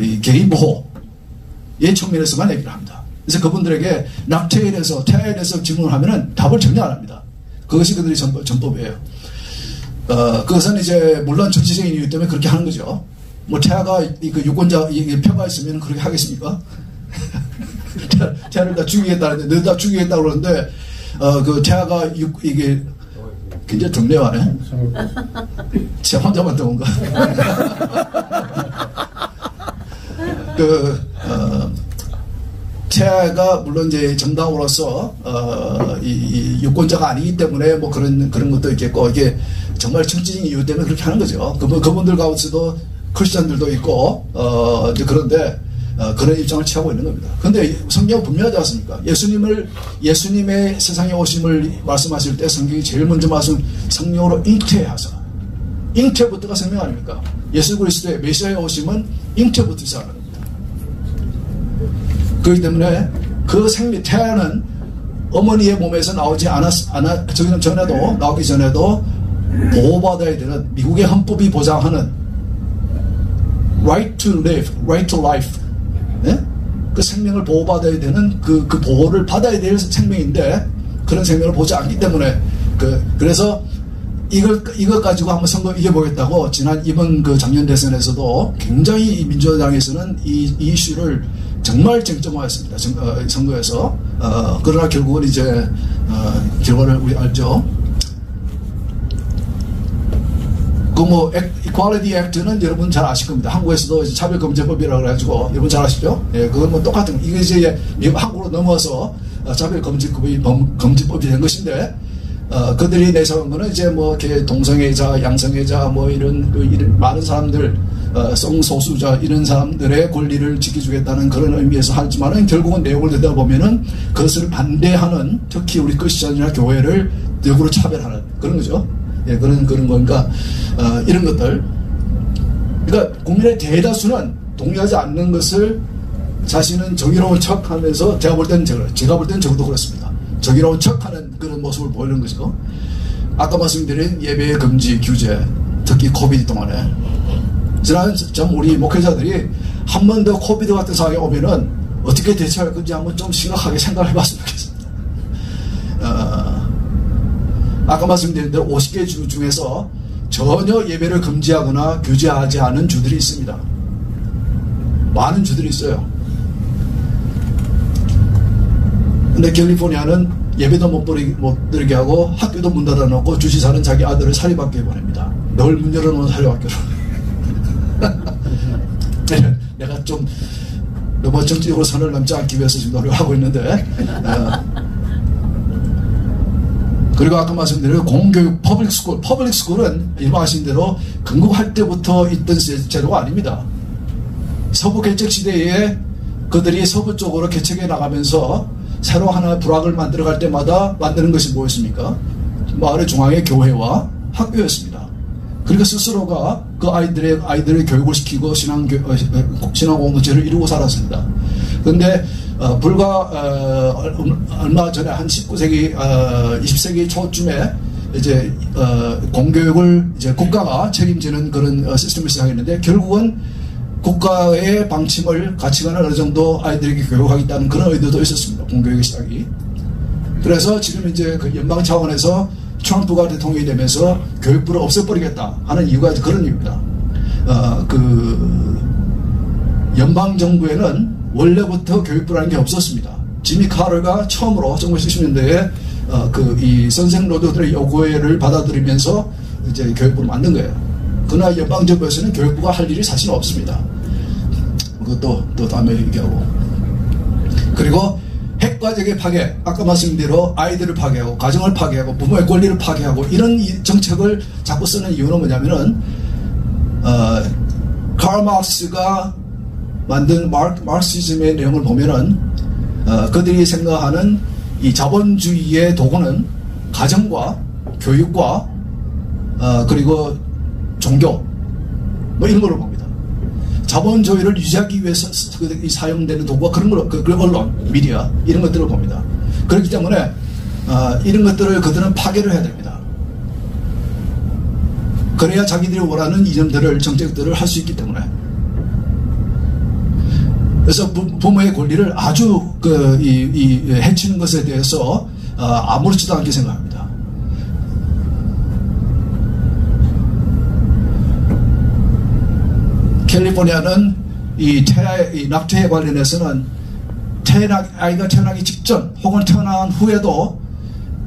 이 개인 보호의 측면에서만 얘기를 합니다. 그래서 그분들에게 낙태에 대해서, 태아에 대해서 질문을 하면은 답을 전혀 안 합니다. 그것이 그들의 전법이에요. 그것은 이제 물론 정치적인 이유 때문에 그렇게 하는 거죠. 뭐 태아가 그 유권자 표가 있으면 그렇게 하겠습니까? 태아를 다 죽이겠다는데, 너 다 죽이겠다고 그러는데, 그 태아가 이게 굉장히 덤례하네. 제가 혼자만 떠온가. 태아가 물론 이제 정당으로서 이 유권자가 아니기 때문에 뭐 그런 것도 있겠고, 이게 정말 정치적인 이유 때문에 그렇게 하는 거죠. 그분들 가운데서도 크리스천들도 있고, 이제 그런데 그런 입장을 취하고 있는 겁니다. 그런데 성경은 분명하지 않습니까? 예수님의 세상에 오심을 말씀하실 때 성경이 제일 먼저 성령으로 잉태하사. 잉태부터가 생명 아닙니까? 예수 그리스도의 메시아의 오심은 잉태부터 시작하는 겁니다. 그렇기 때문에 그 태아는 어머니의 몸에서 나오기 전에도 보호받아야 되는, 미국의 헌법이 보장하는 right to live, right to life. 네? 그 생명을 보호받아야 되는 그 보호를 받아야 될 생명인데, 그런 생명을 보지 않기 때문에 그래서 이것 가지고 한번 선거 이겨보겠다고 이번 그 작년 대선에서도 굉장히 민주당에서는 이 이슈를 정말 쟁점화했습니다. 선거에서. 그러나 결국은 이제 결과를 우리 알죠. Equality Act는 여러분 잘 아실 겁니다. 한국에서도 차별금지법이라고 해가지고, 여러분 잘 아시죠? 예, 그건 뭐 똑같은, 이게 이제 한국으로 넘어서 차별금지법이 된 것인데, 그들이 내세운 거는 이제 뭐, 이렇게 동성애자, 양성애자, 뭐 이런 많은 사람들, 성소수자, 이런 사람들의 권리를 지켜주겠다는 그런 의미에서 하지만은, 결국은 내용을 들여다보면은 그것을 반대하는, 특히 우리 크리스천이나 교회를 역으로 차별하는 그런 거죠. 예, 그런 거니까, 이런 것들. 그러니까 국민의 대다수는 동의하지 않는 것을 자신은 정의로운 척 하면서, 제가 볼 때는 적어도 그렇습니다. 정의로운 척 하는 그런 모습을 보이는 거죠. 아까 말씀드린 예배 금지 규제, 특히 코비드 동안에. 참 우리 목회자들이 한 번 더 코비드 같은 상황이 오면은 어떻게 대처할 건지 한번 좀 심각하게 생각을 해봤으면 좋겠습니다. 아까 말씀드린 대로 50개 주 중에서 전혀 예배를 금지하거나 규제하지 않은 주들이 있습니다. 많은 주들이 있어요. 근데 캘리포니아는 예배도 못 드리게 하고 학교도 문 닫아놓고 주지사는 자기 아들을 사립학교에 보냅니다. 늘 문 열어놓은 사립학교로. 내가 좀 너무 정치적으로 선을 넘지 않기 위해서 지금 노력하고 있는데, 그리고 아까 말씀드린 공교육 퍼블릭스쿨은 일반 아시는 대로 건국할 때부터 있던 제도가 아닙니다. 서부 개척 시대에 그들이 서부 쪽으로 개척해 나가면서 새로 하나의 불학을 만들어갈 때마다 만드는 것이 뭐였습니까? 마을의 중앙의 교회와 학교였습니다. 그러니까 스스로가 그 아이들의 교육을 시키고 신앙 공동체를 이루고 살았습니다. 그런데 불과 얼마 전에 한 19세기 20세기 초쯤에 이제 공교육을 이제 국가가 책임지는 그런 시스템을 시작했는데, 결국은 국가의 방침을 가치관을 어느 정도 아이들에게 교육하겠다는 그런 의도도 있었습니다. 공교육의 시작이. 그래서 지금 이제 그 연방 차원에서 트럼프가 대통령이 되면서 교육부를 없애버리겠다 하는 이유가 그런 이유입니다. 그 연방 정부에는 원래부터 교육부라는 게 없었습니다. 지미 카터가 처음으로 1970년대에 이 선생 노조들의 요구를 받아들이면서 이제 교육부를 만든 거예요. 그러나 연방 정부에서는 교육부가 할 일이 사실 없습니다. 그것도 또 다음에 얘기하고. 그리고 핵과적의 파괴, 아까 말씀드린 대로 아이들을 파괴하고 가정을 파괴하고 부모의 권리를 파괴하고 이런 정책을 자꾸 쓰는 이유는 뭐냐면은 칼 마르크스가 만든 마르크시즘의 내용을 보면은 그들이 생각하는 이 자본주의의 도구는 가정과 교육과 그리고 종교 뭐 이런 걸로 봅니다. 자본주의를 유지하기 위해서 사용되는 도구가 그런 걸, 그 언론, 미디어 이런 것들을 봅니다. 그렇기 때문에 이런 것들을 그들은 파괴를 해야 됩니다. 그래야 자기들이 원하는 이념들을 정책들을 할 수 있기 때문에. 그래서 부모의 권리를 아주 해치는 것에 대해서 아무렇지도 않게 생각합니다. 캘리포니아는 이 낙태에 관련해서는 아이가 태어나기 직전 혹은 태어난 후에도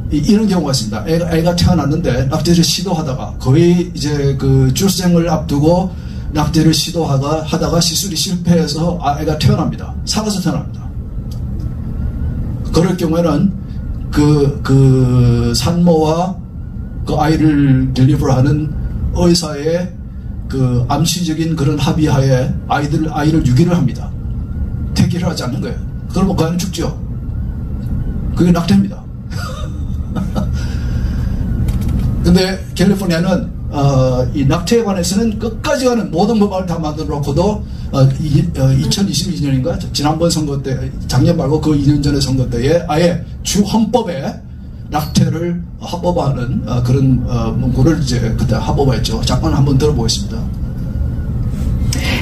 이런 경우가 있습니다. 애가 태어났는데 낙태를 시도하다가 거의 이제 그 출생을 앞두고 낙태를 시도하다가 시술이 실패해서 아이가 태어납니다. 살아서 태어납니다. 그럴 경우에는 그 산모와 그 아이를 딜리버하는 의사의 그 암시적인 그런 합의하에 아이를 유기를 합니다. 태기를 하지 않는 거예요. 그러면 그 아이는 죽죠. 그게 낙태입니다. 근데 캘리포니아는 이 낙태에 관해서는 끝까지 가는 모든 법안을 다 만들어 놓고도 2022년인가 지난번 선거 때 작년 말고 그 2년 전의 선거 때에 아예 주 헌법에 낙태를 합법화하는 그런 문구를 이제 그때 합법화했죠. 잠깐 한번 들어보겠습니다.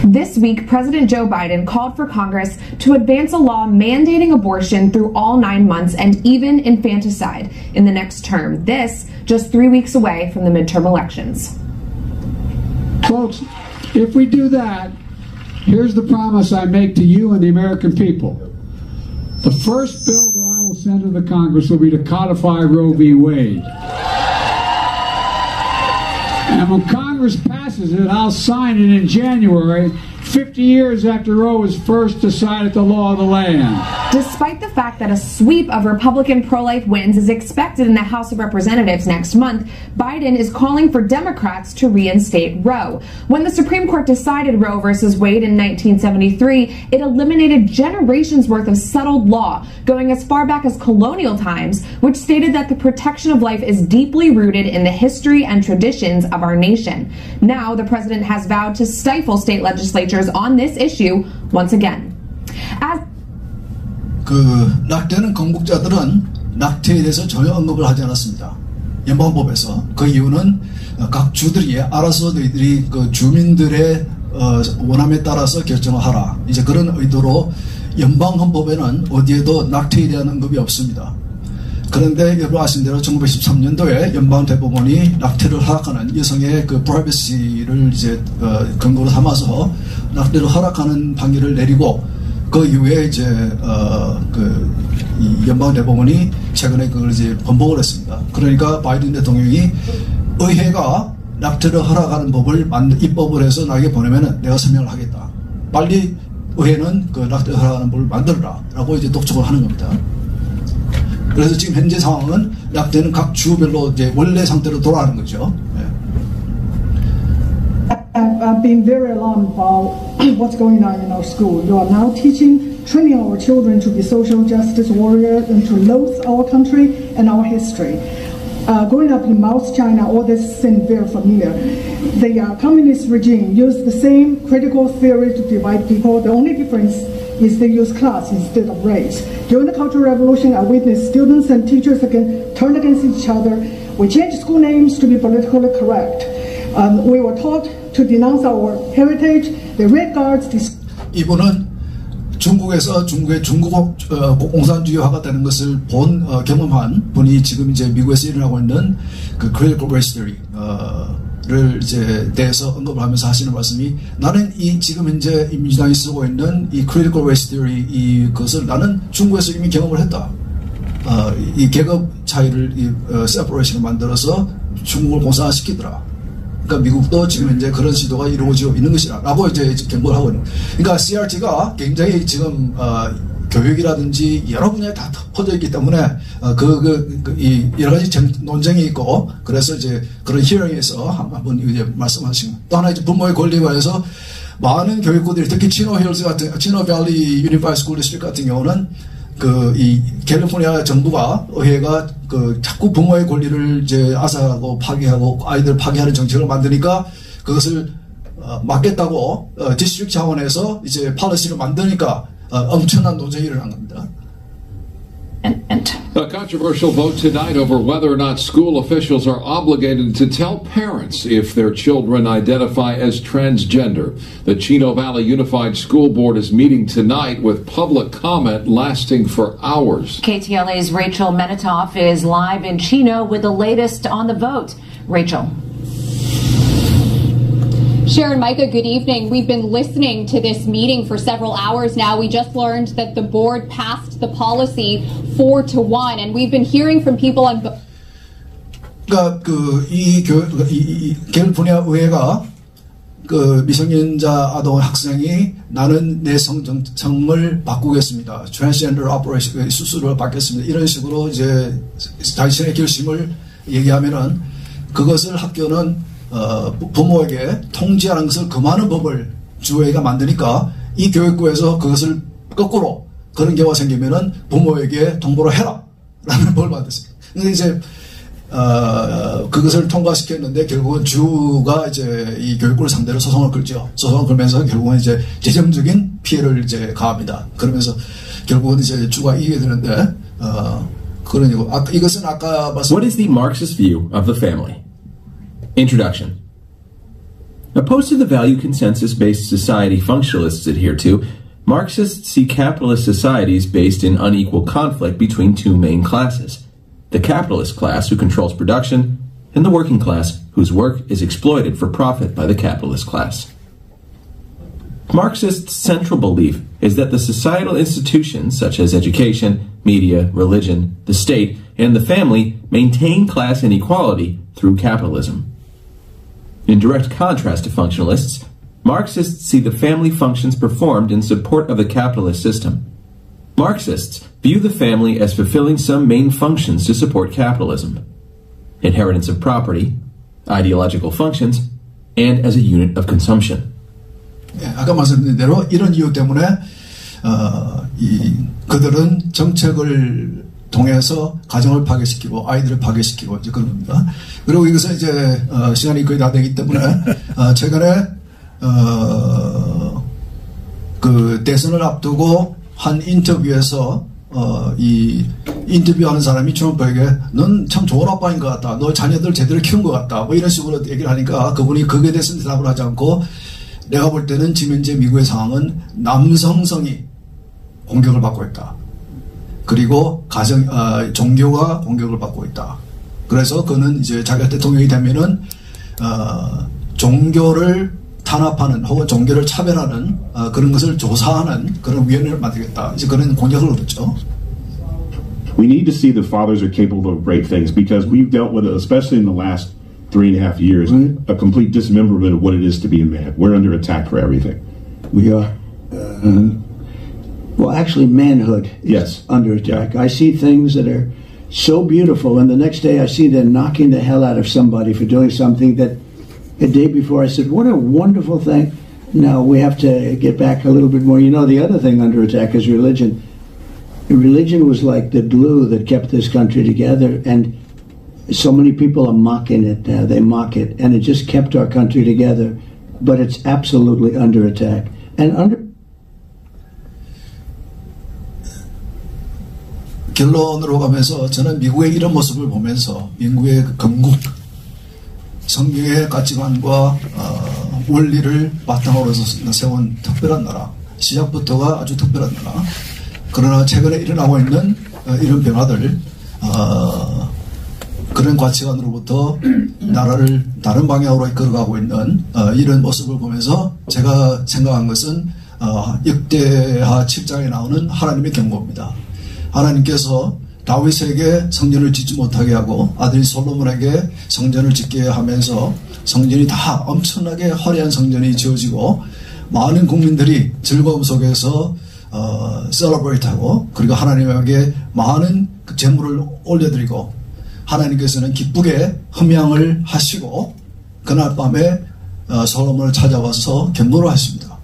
This week, President Joe Biden called for Congress to advance a law mandating abortion through all 9 months and even infanticide in the next term. This just 3 weeks away from the midterm elections. Folks, if we do that, here's the promise I make to you and the American people. The first bill that I will send to the Congress will be to codify Roe v. Wade. And when Congress passes it, I'll sign it in January, 50 years after Roe was first decided the law of the land. Despite the fact that a sweep of Republican pro-life wins is expected in the House of Representatives next month, Biden is calling for Democrats to reinstate Roe. When the Supreme Court decided Roe versus Wade in 1973, it eliminated generations worth of settled law, going as far back as colonial times, which stated that the protection of life is deeply rooted in the history and traditions of our nation. Now, the president has vowed to stifle state legislatures on this issue once again. 낙태는 건국자들은 낙태에 대해서 전혀 언급을 하지 않았습니다. 연방법에서. 그 이유는 각 주들이 알아서 너희들이 그 주민들의 원함에 따라서 결정을 하라. 이제 그런 의도로 연방헌법에는 어디에도 낙태에 대한 언급이 없습니다. 그런데 여러분 아신 대로 1913년도에 연방대법원이 낙태를 허락하는 여성의 그 프라이버시를 이제 근거로 삼아서 낙태를 허락하는 판결을 내리고 그 이후에 이제 이 연방대법원이 최근에 그걸 이제 번복을 했습니다. 그러니까 바이든 대통령이 의회가 낙태를 허락하는 법을 입법을 해서 나에게 보내면은 내가 서명을 하겠다. 빨리 의회는 그 낙태를 허락하는 법을 만들어라라고 이제 독촉을 하는 겁니다. 그래서 지금 현재 상황은 낙태는 각 주별로 이제 원래 상태로 돌아가는 거죠. 네. I've been very alarmed about what's going on in our school. You are now training our children to be social justice warriors and to loathe our country and our history. Growing up in South China, all this seemed very familiar. The communist regime used the same critical theory to divide people. The only difference is they use class instead of race. During the Cultural Revolution, I witnessed students and teachers turn against each other. We changed school names to be politically correct. We were taught to denounce our heritage. The Red Guards. 이분은 중국에서 중국 공산주의화가 되는 것을 경험한 분이 지금 이제 미국에서 일어나고 있는 그 critical race theory를 이제 대해서 언급을 하면서 하시는 말씀이, 나는 이 지금 현재 민주당이 쓰고 있는 이 critical race theory 이것을 나는 중국에서 이미 경험을 했다. 이 계급 차이를 separation을 만들어서 중국을 공산화시키더라. 그러니까 미국도 지금 이제 그런 시도가 이루어지고 있는 것이라고 이제 경고를 하고 있는. 그러니까 CRT가 굉장히 지금 교육이라든지 여러 분야에 다 퍼져 있기 때문에 이 여러 가지 논쟁이 있고, 그래서 이제 그런 히어링에서 한번 이제 말씀하시고, 또 하나 이제 부모의 권리에 관해서 많은 교육부들이, 특히 치노밸리 유니파이드 스쿨 디스트릭트 같은 경우는 이 캘리포니아 정부가, 의회가 자꾸 부모의 권리를 이제 앗아가고 파괴하고 아이들 파괴하는 정책을 만드니까 그것을 막겠다고 디스트릭트 차원에서 이제 팔러시를 만드니까 엄청난 논쟁이 일어난 겁니다. A controversial vote tonight over whether or not school officials are obligated to tell parents if their children identify as transgender. The Chino Valley Unified School Board is meeting tonight with public comment lasting for hours. KTLA's Rachel Menitoff is live in Chino with the latest on the vote. Rachel. Sharon, Micah, good evening. We've been listening to this meeting for several hours now. We just learned that the board passed the policy 4-1, and we've been hearing from people on. 그러니까 이 캘리포니아 의회가 미성년자 아동 학생이 나는 내 성을 바꾸겠습니다. 트랜스젠더 오퍼레이션 수술을 받겠습니다. 이런 식으로 이제 자신의 결심을 얘기하면은 그것을 학교는 부모에게 통지하는 것을 금하는 법을 주의가 만드니까 이 교육부에서 그것을 거꾸로 그런 경우가 생기면은 부모에게 통보를 해라 라는 법을 만들었습니다. 근데 이제 그것을 통과시켰는데 결국은 주가 이제 이 교육부를 상대로 소송을 걸죠. 소송을 걸면서 결국은 이제 재정적인 피해를 이제 가합니다. 그러면서 결국은 이제 주가 이기게 되는데 그러니고 이것은 아까 말씀. What is the Marxist view of the family? Introduction. Opposed to the value consensus-based society functionalists adhere to, Marxists see capitalist societies based in unequal conflict between two main classes: the capitalist class who controls production, and the working class whose work is exploited for profit by the capitalist class. Marxists' central belief is that the societal institutions such as education, media, religion, the state, and the family maintain class inequality through capitalism. In direct contrast to functionalists, Marxists see the family functions performed in support of the capitalist system. Marxists view the family as fulfilling some main functions to support capitalism: inheritance of property, ideological functions, and as a unit of consumption. 아까 말씀드린 대로 이런 이유 때문에 그들은 정책을 통해서 가정을 파괴시키고 아이들을 파괴시키고 이제 그런 겁니다. 그리고 이것은 이제 시간이 거의 다 되기 때문에 최근에 그 대선을 앞두고 한 인터뷰에서 이 인터뷰하는 사람이 트럼프에게 넌 참 좋은 아빠인 것 같다. 너 자녀들 제대로 키운 것 같다. 뭐 이런 식으로 얘기를 하니까 그분이 거기에 대해서 대답을 하지 않고 내가 볼 때는 지금 현재 미국의 상황은 남성성이 공격을 받고 있다. 그리고 종교가 공격을 받고 있다. 그래서 그는 이제 자기가 대통령이 되면은 종교를 탄압하는 혹은 종교를 차별하는 그런 것을 조사하는 그런 위원회를 만들겠다. 이제 그런 공약을 얻었죠. We need to see the fathers are capable of great things because we've dealt with it, especially in the last 3.5 years, a complete dismemberment of what it is to be a man. We're under attack for everything. We are. Well, actually, manhood is under attack. I see things that are so beautiful, and the next day I see them knocking the hell out of somebody for doing something that a day before I said, what a wonderful thing. Now we have to get back a little bit more. You know, the other thing under attack is religion. Religion was like the glue that kept this country together, and so many people are mocking it now. They mock it, and it just kept our country together, but it's absolutely under attack. And 결론으로 가면서 저는 미국의 이런 모습을 보면서 미국의 건국, 성경의 가치관과 원리를 바탕으로 세운 특별한 나라, 시작부터가 아주 특별한 나라. 그러나 최근에 일어나고 있는 이런 변화들, 그런 가치관으로부터 나라를 다른 방향으로 이끌어가고 있는 이런 모습을 보면서 제가 생각한 것은 역대하 7장에 나오는 하나님의 경고입니다. 하나님께서 다윗에게 성전을 짓지 못하게 하고 아들 솔로몬에게 성전을 짓게 하면서 성전이 다 엄청나게 화려한 성전이 지어지고 많은 국민들이 즐거움 속에서 셀러브레이트하고 그리고 하나님에게 많은 그 제물을 올려드리고 하나님께서는 기쁘게 흠양을 하시고 그날 밤에 솔로몬을 찾아와서 경고를 하십니다.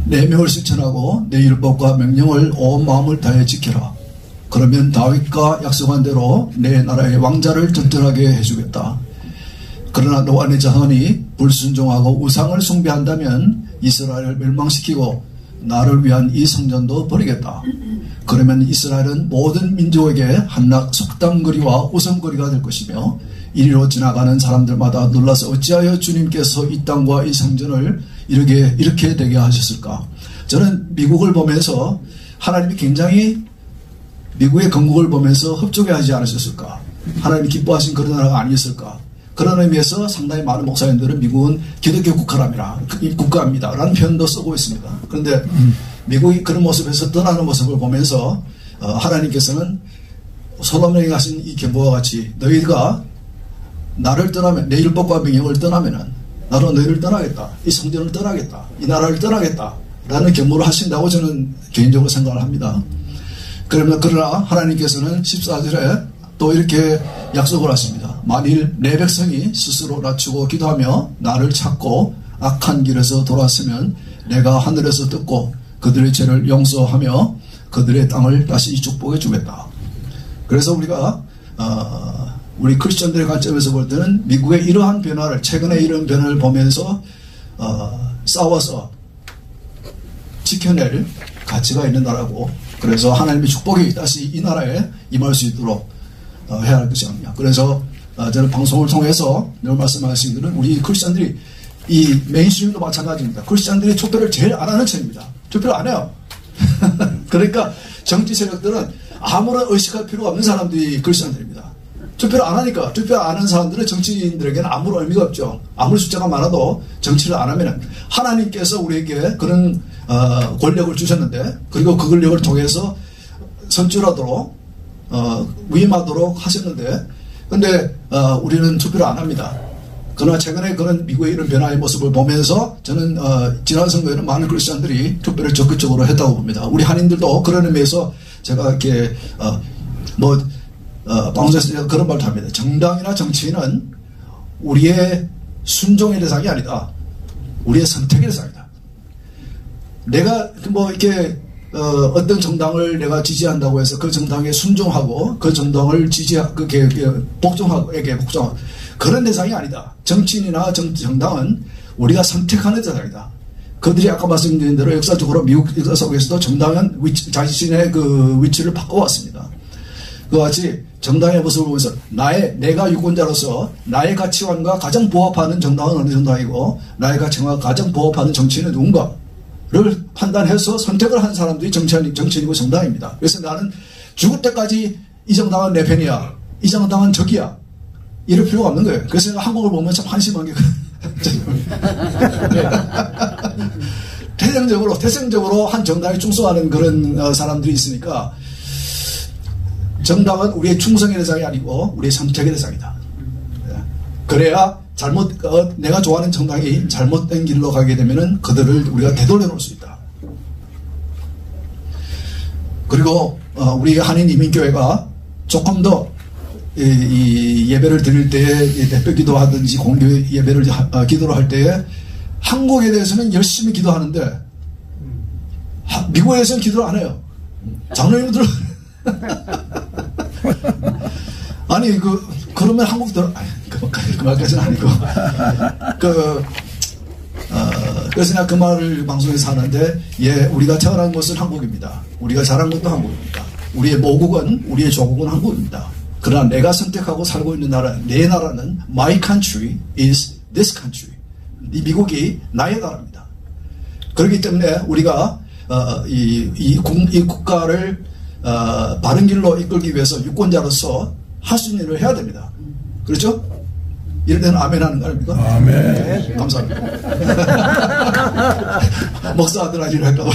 내 명을 실천하고 내 율법과 명령을 온 마음을 다해 지켜라. 그러면 다윗과 약속한 대로 내 나라의 왕자를 튼튼하게 해주겠다. 그러나 너와 내 자손이 불순종하고 우상을 숭배한다면 이스라엘을 멸망시키고 나를 위한 이 성전도 버리겠다. 그러면 이스라엘은 모든 민족에게 한낱 속담거리와 우성거리가 될 것이며 이리로 지나가는 사람들마다 놀라서 어찌하여 주님께서 이 땅과 이 성전을 이렇게 되게 하셨을까. 저는 미국을 보면서 하나님이 굉장히 미국의 건국을 보면서 흡족해하지 않으셨을까. 하나님이 기뻐하신 그런 나라가 아니었을까. 그런 의미에서 상당히 많은 목사님들은 미국은 기독교 국가입니다 라는 표현도 쓰고 있습니다. 그런데 미국이 그런 모습에서 떠나는 모습을 보면서 하나님께서는 솔로몬에게 하신 이 경고와 같이 너희가 나를 떠나면 내 율법과 명령을 떠나면은 나로 너희를 떠나겠다. 이 성전을 떠나겠다. 이 나라를 떠나겠다. 라는 경고를 하신다고 저는 개인적으로 생각을 합니다. 그러나 하나님께서는 14절에 또 이렇게 약속을 하십니다. 만일 내 백성이 스스로 낮추고 기도하며 나를 찾고 악한 길에서 돌아서면 내가 하늘에서 듣고 그들의 죄를 용서하며 그들의 땅을 다시 축복해 주겠다. 그래서 우리가 우리 크리스천들의 관점에서 볼 때는 미국의 이러한 변화를 최근에 이런 변화를 보면서 싸워서 지켜낼 가치가 있는 나라고 그래서 하나님의 축복이 다시 이 나라에 임할 수 있도록 해야 할 것이 아니냐. 그래서 저는 방송을 통해서 늘 말씀하신 것은 우리 크리스천들이 이 메인스트림도 마찬가지입니다. 크리스천들이 투표를 제일 안 하는 편입니다. 투표를 안 해요. 그러니까 정치 세력들은 아무런 의식할 필요가 없는 사람들이 크리스천들입니다. 투표를 안 하니까 투표 안 하는 사람들은 정치인들에게는 아무런 의미가 없죠. 아무리 숫자가 많아도 정치를 안 하면은 하나님께서 우리에게 그런 권력을 주셨는데 그리고 그 권력을 통해서 선출하도록 위임하도록 하셨는데 근데 우리는 투표를 안 합니다. 그러나 최근에 그런 미국의 이런 변화의 모습을 보면서 저는 지난 선거에는 많은 크리스천들이 투표를 적극적으로 했다고 봅니다. 우리 한인들도 그런 의미에서 제가 이렇게 방송에서 그런 말도 합니다. 정당이나 정치인은 우리의 순종의 대상이 아니다. 우리의 선택의 대상이다. 내가 이렇게 어떤 정당을 내가 지지한다고 해서 그 정당에 순종하고 그 정당을 복종하고 그런 대상이 아니다. 정치인이나 정당은 우리가 선택하는 대상이다. 그들이 아까 말씀드린 대로 역사적으로 미국 역사 속에서도 정당은 자신의 그 위치를 바꿔왔습니다. 그와 같이 정당의 모습을 보면서 내가 유권자로서 나의 가치관과 가장 부합하는 정당은 어느 정당이고 나의 가치관과 가장 부합하는 정치인은 누군가를 판단해서 선택을 한 사람들이 정치인이고 정당입니다. 그래서 나는 죽을 때까지 이 정당은 내 편이야. 이 정당은 적이야. 이럴 필요가 없는 거예요. 그래서 제가 한국을 보면 참 한심한 게 태생적으로 한 정당에 충성하는 그런 사람들이 있으니까 정당은 우리의 충성의 대상이 아니고 우리의 선택의 대상이다. 그래야 내가 좋아하는 정당이 잘못된 길로 가게 되면은 그들을 우리가 되돌려 놓을 수 있다. 그리고 우리 한인 이민교회가 조금 더 이 예배를 드릴 때에 대표 기도하든지 공교 예배를 기도를 할 때에 한국에 대해서는 열심히 기도하는데 미국에서는 기도를 안 해요. 장로님들 아니 그러면 한국들 그말까지는 아니고 그래서 내가 그 말을 방송에서 하는데 우리가 태어난 곳은 한국입니다. 우리가 자란 것도 한국입니다. 우리의 모국은 우리의 조국은 한국입니다. 그러나 내가 선택하고 살고 있는 나라, 내 나라는 my country is this country. 이 미국이 나의 나라입니다. 그렇기 때문에 우리가 이 국가를 바른 길로 이끌기 위해서 유권자로서 할 수 있는 일을 해야 됩니다. 그렇죠? 이럴 때는 아멘 하는 거 아닙니까? 아멘. 네, 감사합니다. 목사 아들 아니라 할까 봐.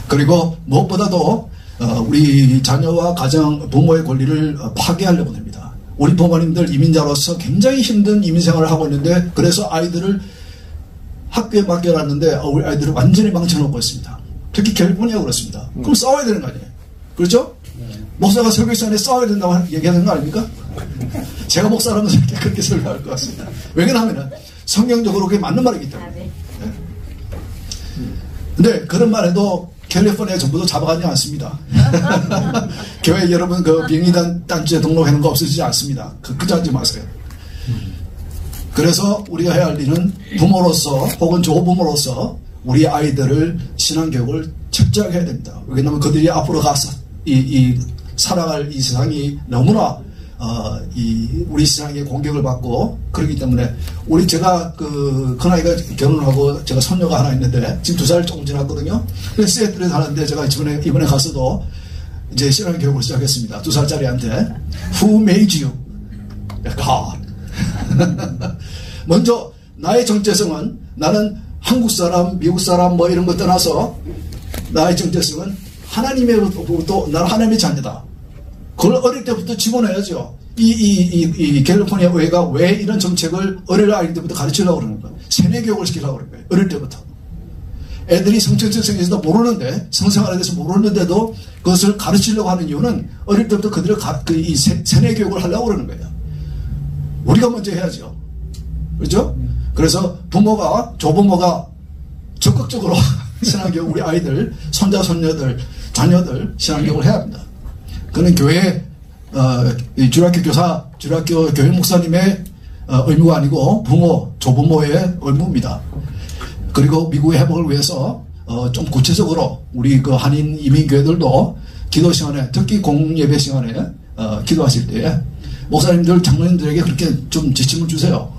그리고 무엇보다도 우리 자녀와 가정, 부모의 권리를 파괴하려고 합니다. 우리 부모님들 이민자로서 굉장히 힘든 이민 생활을 하고 있는데, 그래서 아이들을 학교에 맡겨놨는데 우리 아이들을 완전히 망쳐놓고 있습니다. 특히 캘리포니아가 그렇습니다. 그럼 싸워야 되는 거 아니에요? 그렇죠? 목사가 설교 시간에 싸워야 된다고 얘기하는 거 아닙니까? 제가 목사라면 그렇게 설교할 것 같습니다. 왜냐하면 성경적으로 그게 맞는 말이기 때문에. 네. 근데 그런 말 해도 캘리포니아 정부도 잡아가지 않습니다. 교회 여러분 그 비행기단 단체에 등록하는 거 없어지지 않습니다. 그저 하지 마세요. 그래서 우리가 해야 할 일은 부모로서 혹은 조부모로서 우리 아이들을 신앙교육을 철저하게 해야 됩니다. 왜냐하면 그들이 앞으로 가서 살아갈 이 세상이 너무나 우리 세상에 공격을 받고 그렇기 때문에 제가 큰아이가 결혼하고 제가 손녀가 하나 있는데 지금 2살 조금 지났거든요. 그래서 시애틀에 사는데 제가 이번에 가서도 이제 신앙 교육을 시작했습니다. 2살짜리한테 Who made you? God. 먼저 나의 정체성은 나는 한국 사람, 미국 사람 뭐 이런 거 떠나서 나의 정체성은 하나님으로부터 나는 하나님의 자녀다. 그걸 어릴 때부터 집어넣어야죠. 이 캘리포니아 의회가 왜 이런 정책을 어릴 아이 때부터 가르치려고 그러는 거예요. 세뇌 교육을 시키려고 그러는 거예요. 어릴 때부터. 애들이 성적성에 대해서 모르는데, 성생활에 대해서 모르는데도 그것을 가르치려고 하는 이유는 어릴 때부터 그들을 이 세뇌 교육을 하려고 그러는 거예요. 우리가 먼저 해야죠. 그렇죠? 그래서 부모가, 조부모가 적극적으로 신앙교육, 우리 아이들, 손자, 손녀들, 자녀들 신앙교육을 해야 합니다. 그는 교회, 주일학교 교사, 주일학교 교육 목사님의 의무가 아니고 부모, 조부모의 의무입니다. 그리고 미국의 회복을 위해서 좀 구체적으로 우리 그 한인 이민교회들도 기도 시간에, 특히 공예배 시간에 기도하실 때 목사님들, 장로님들에게 그렇게 좀 지침을 주세요.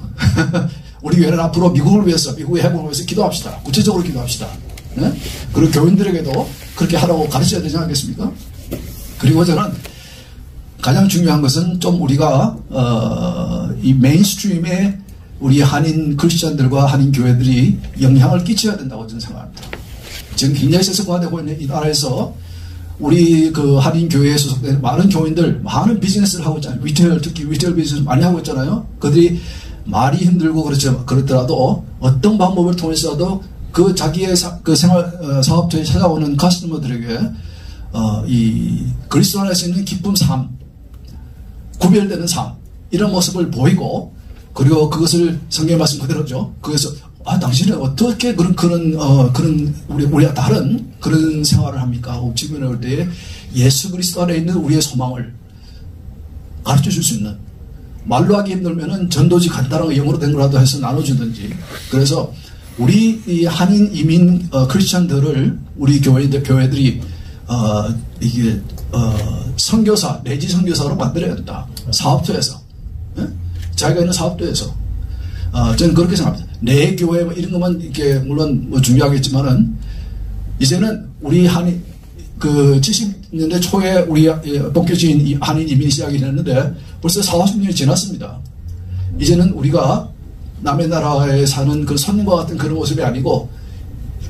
우리 교회는 앞으로 미국을 위해서, 미국의 회복을 위해서 기도합시다. 구체적으로 기도합시다. 네? 그리고 교인들에게도 그렇게 하라고 가르쳐야 되지 않겠습니까? 그리고 저는 가장 중요한 것은 좀 우리가 이 메인스트림에 우리 한인 크리스천들과 한인 교회들이 영향을 끼쳐야 된다고 저는 생각합니다. 지금 굉장히 세속화되고 있는 이 나라에서 우리 그 한인 교회에 소속된 많은 교인들, 많은 비즈니스를 하고 있잖아요. 리테일, 특히 리테일 비즈니스 많이 하고 있잖아요. 그들이 말이 힘들고 그렇더라도 어떤 방법을 통해서도 그 자기의 그 생활 사업처에 찾아오는 커스터머들에게 이 그리스도 안에서 있는 기쁨 삶, 구별되는 삶, 이런 모습을 보이고, 그리고 그것을 성경의 말씀 그대로죠. 그래서 당신은 어떻게 그런 우리가 다른 그런 생활을 합니까? 하고 질문을 할 때 예수 그리스도 안에 있는 우리의 소망을 가르쳐 줄 수 있는, 말로 하기 힘들면은 전도지 간단한 영어로 된 거라도 해서 나눠주든지. 그래서 우리 이 한인 이민 크리스천들을 우리 교회들이 이게 선교사 내지 선교사로 만들어야 된다. 사업소에서, 자기가 있는 사업소에서. 저는 그렇게 생각합니다. 내 교회 뭐 이런 것만 이렇게 물론 뭐 중요하겠지만은 이제는 우리 한인 그 70년대 초에 우리 본격적인 한인 이민이 시작이 됐는데 벌써 40년이 지났습니다. 이제는 우리가 남의 나라에 사는 그 손님과 같은 그런 모습이 아니고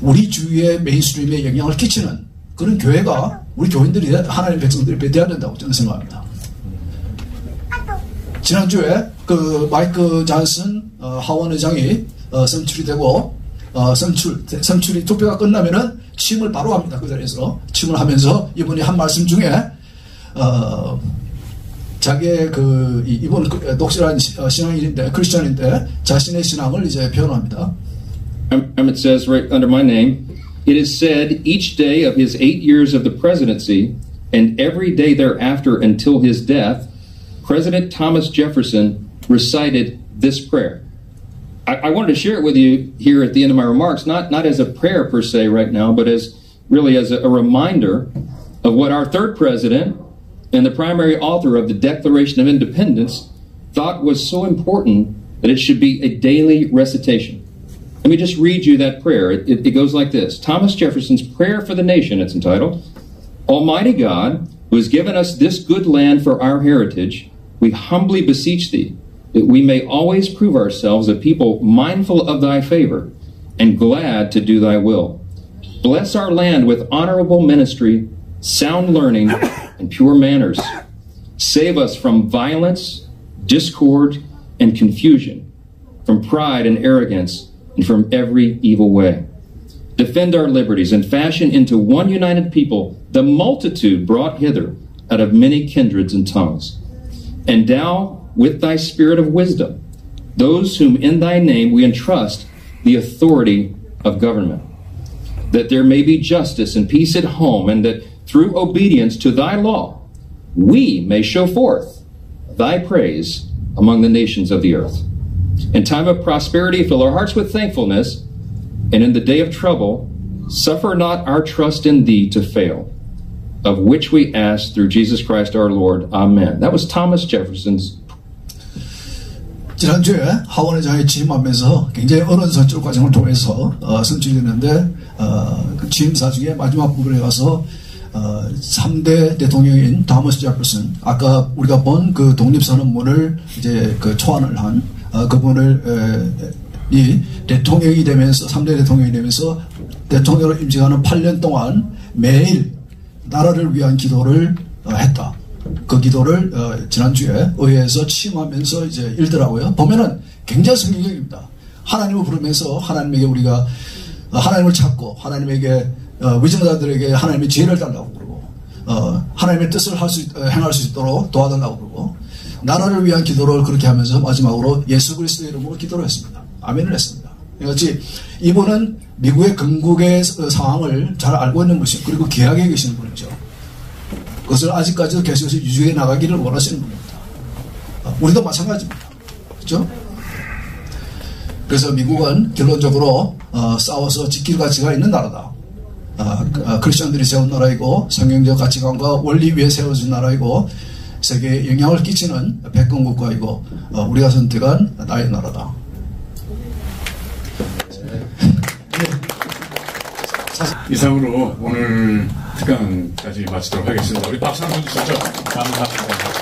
우리 주위의 메인스트림에 영향을 끼치는 그런 교회가 우리 교인들이, 하나님 백성들이 돼야 된다고 저는 생각합니다. 지난주에 그 마이크 잔슨 하원 의장이 선출이 되고 선출이 투표가 끝나면은 취임을 바로 합니다. 그 자리에서 취임을 하면서 이분이 한 말씀 중에 자기의 이분 독실한 신앙인인데, 크리스천인데 자신의 신앙을 이제 표현합니다. It says right under my name, it is said each day of his 8 years of the presidency and every day thereafter until his death, President Thomas Jefferson recited this prayer. I wanted to share it with you here at the end of my remarks, not as a prayer per se right now, but as a reminder of what our third president and the primary author of the Declaration of Independence thought was so important that it should be a daily recitation. Let me just read you that prayer. It goes like this. Thomas Jefferson's Prayer for the Nation, it's entitled. Almighty God, who has given us this good land for our heritage, we humbly beseech thee that we may always prove ourselves a people mindful of thy favor and glad to do thy will. Bless our land with honorable ministry, sound learning, and pure manners. Save us from violence, discord, and confusion, from pride and arrogance, and from every evil way. Defend our liberties and fashion into one united people the multitude brought hither out of many kindreds and tongues. Endow with thy spirit of wisdom those whom in thy name we entrust the authority of government, that there may be justice and peace at home, and that through obedience to thy law we may show forth thy praise among the nations of the earth. In time of prosperity, fill our hearts with thankfulness, and in the day of trouble, suffer not our trust in thee to fail, of which we ask through Jesus Christ our Lord. Amen. That was Thomas Jefferson's. 지난주에 하원의장에 취임하면서 굉장히 어려운 선출 과정을 통해서 선출됐는데 그 취임사 중에 마지막 부분에 가서 3대 대통령인 토마스 제퍼슨, 아까 우리가 본 그 독립선언문을 이제 그 초안을 한 그분을 이 대통령이 되면서 3대 대통령이 되면서 대통령으로 임직하는 8년 동안 매일 나라를 위한 기도를 했다. 그 기도를 지난주에 의회에서 취임하면서 이제 읽더라고요. 보면은 굉장히 성경적입니다. 하나님을 부르면서 하나님에게 우리가 하나님을 찾고 하나님에게 위정자들에게 하나님의 지혜를 달라고 그러고 하나님의 뜻을 행할 수 있도록 도와달라고 그러고 나라를 위한 기도를 그렇게 하면서 마지막으로 예수 그리스도의 이름으로 기도를 했습니다. 아멘을 했습니다. 그렇지 이분은 미국의 건국의 상황을 잘 알고 있는 분이죠. 그리고 귀하게 계시는 분이죠. 그것을 아직까지도 계속해서 유지해 나가기를 원하시는 분입니다. 우리도 마찬가지입니다. 그렇죠? 그래서 미국은 결론적으로 싸워서 지킬 가치가 있는 나라다. 크리스천들이 세운 나라이고 성경적 가치관과 원리 위에 세워진 나라이고 세계에 영향을 끼치는 백권국가이고 우리가 선택한 나의 나라다. 이상으로 오늘 특강까지 마치도록 하겠습니다. 우리 박수 한번 주시죠. 감사합니다.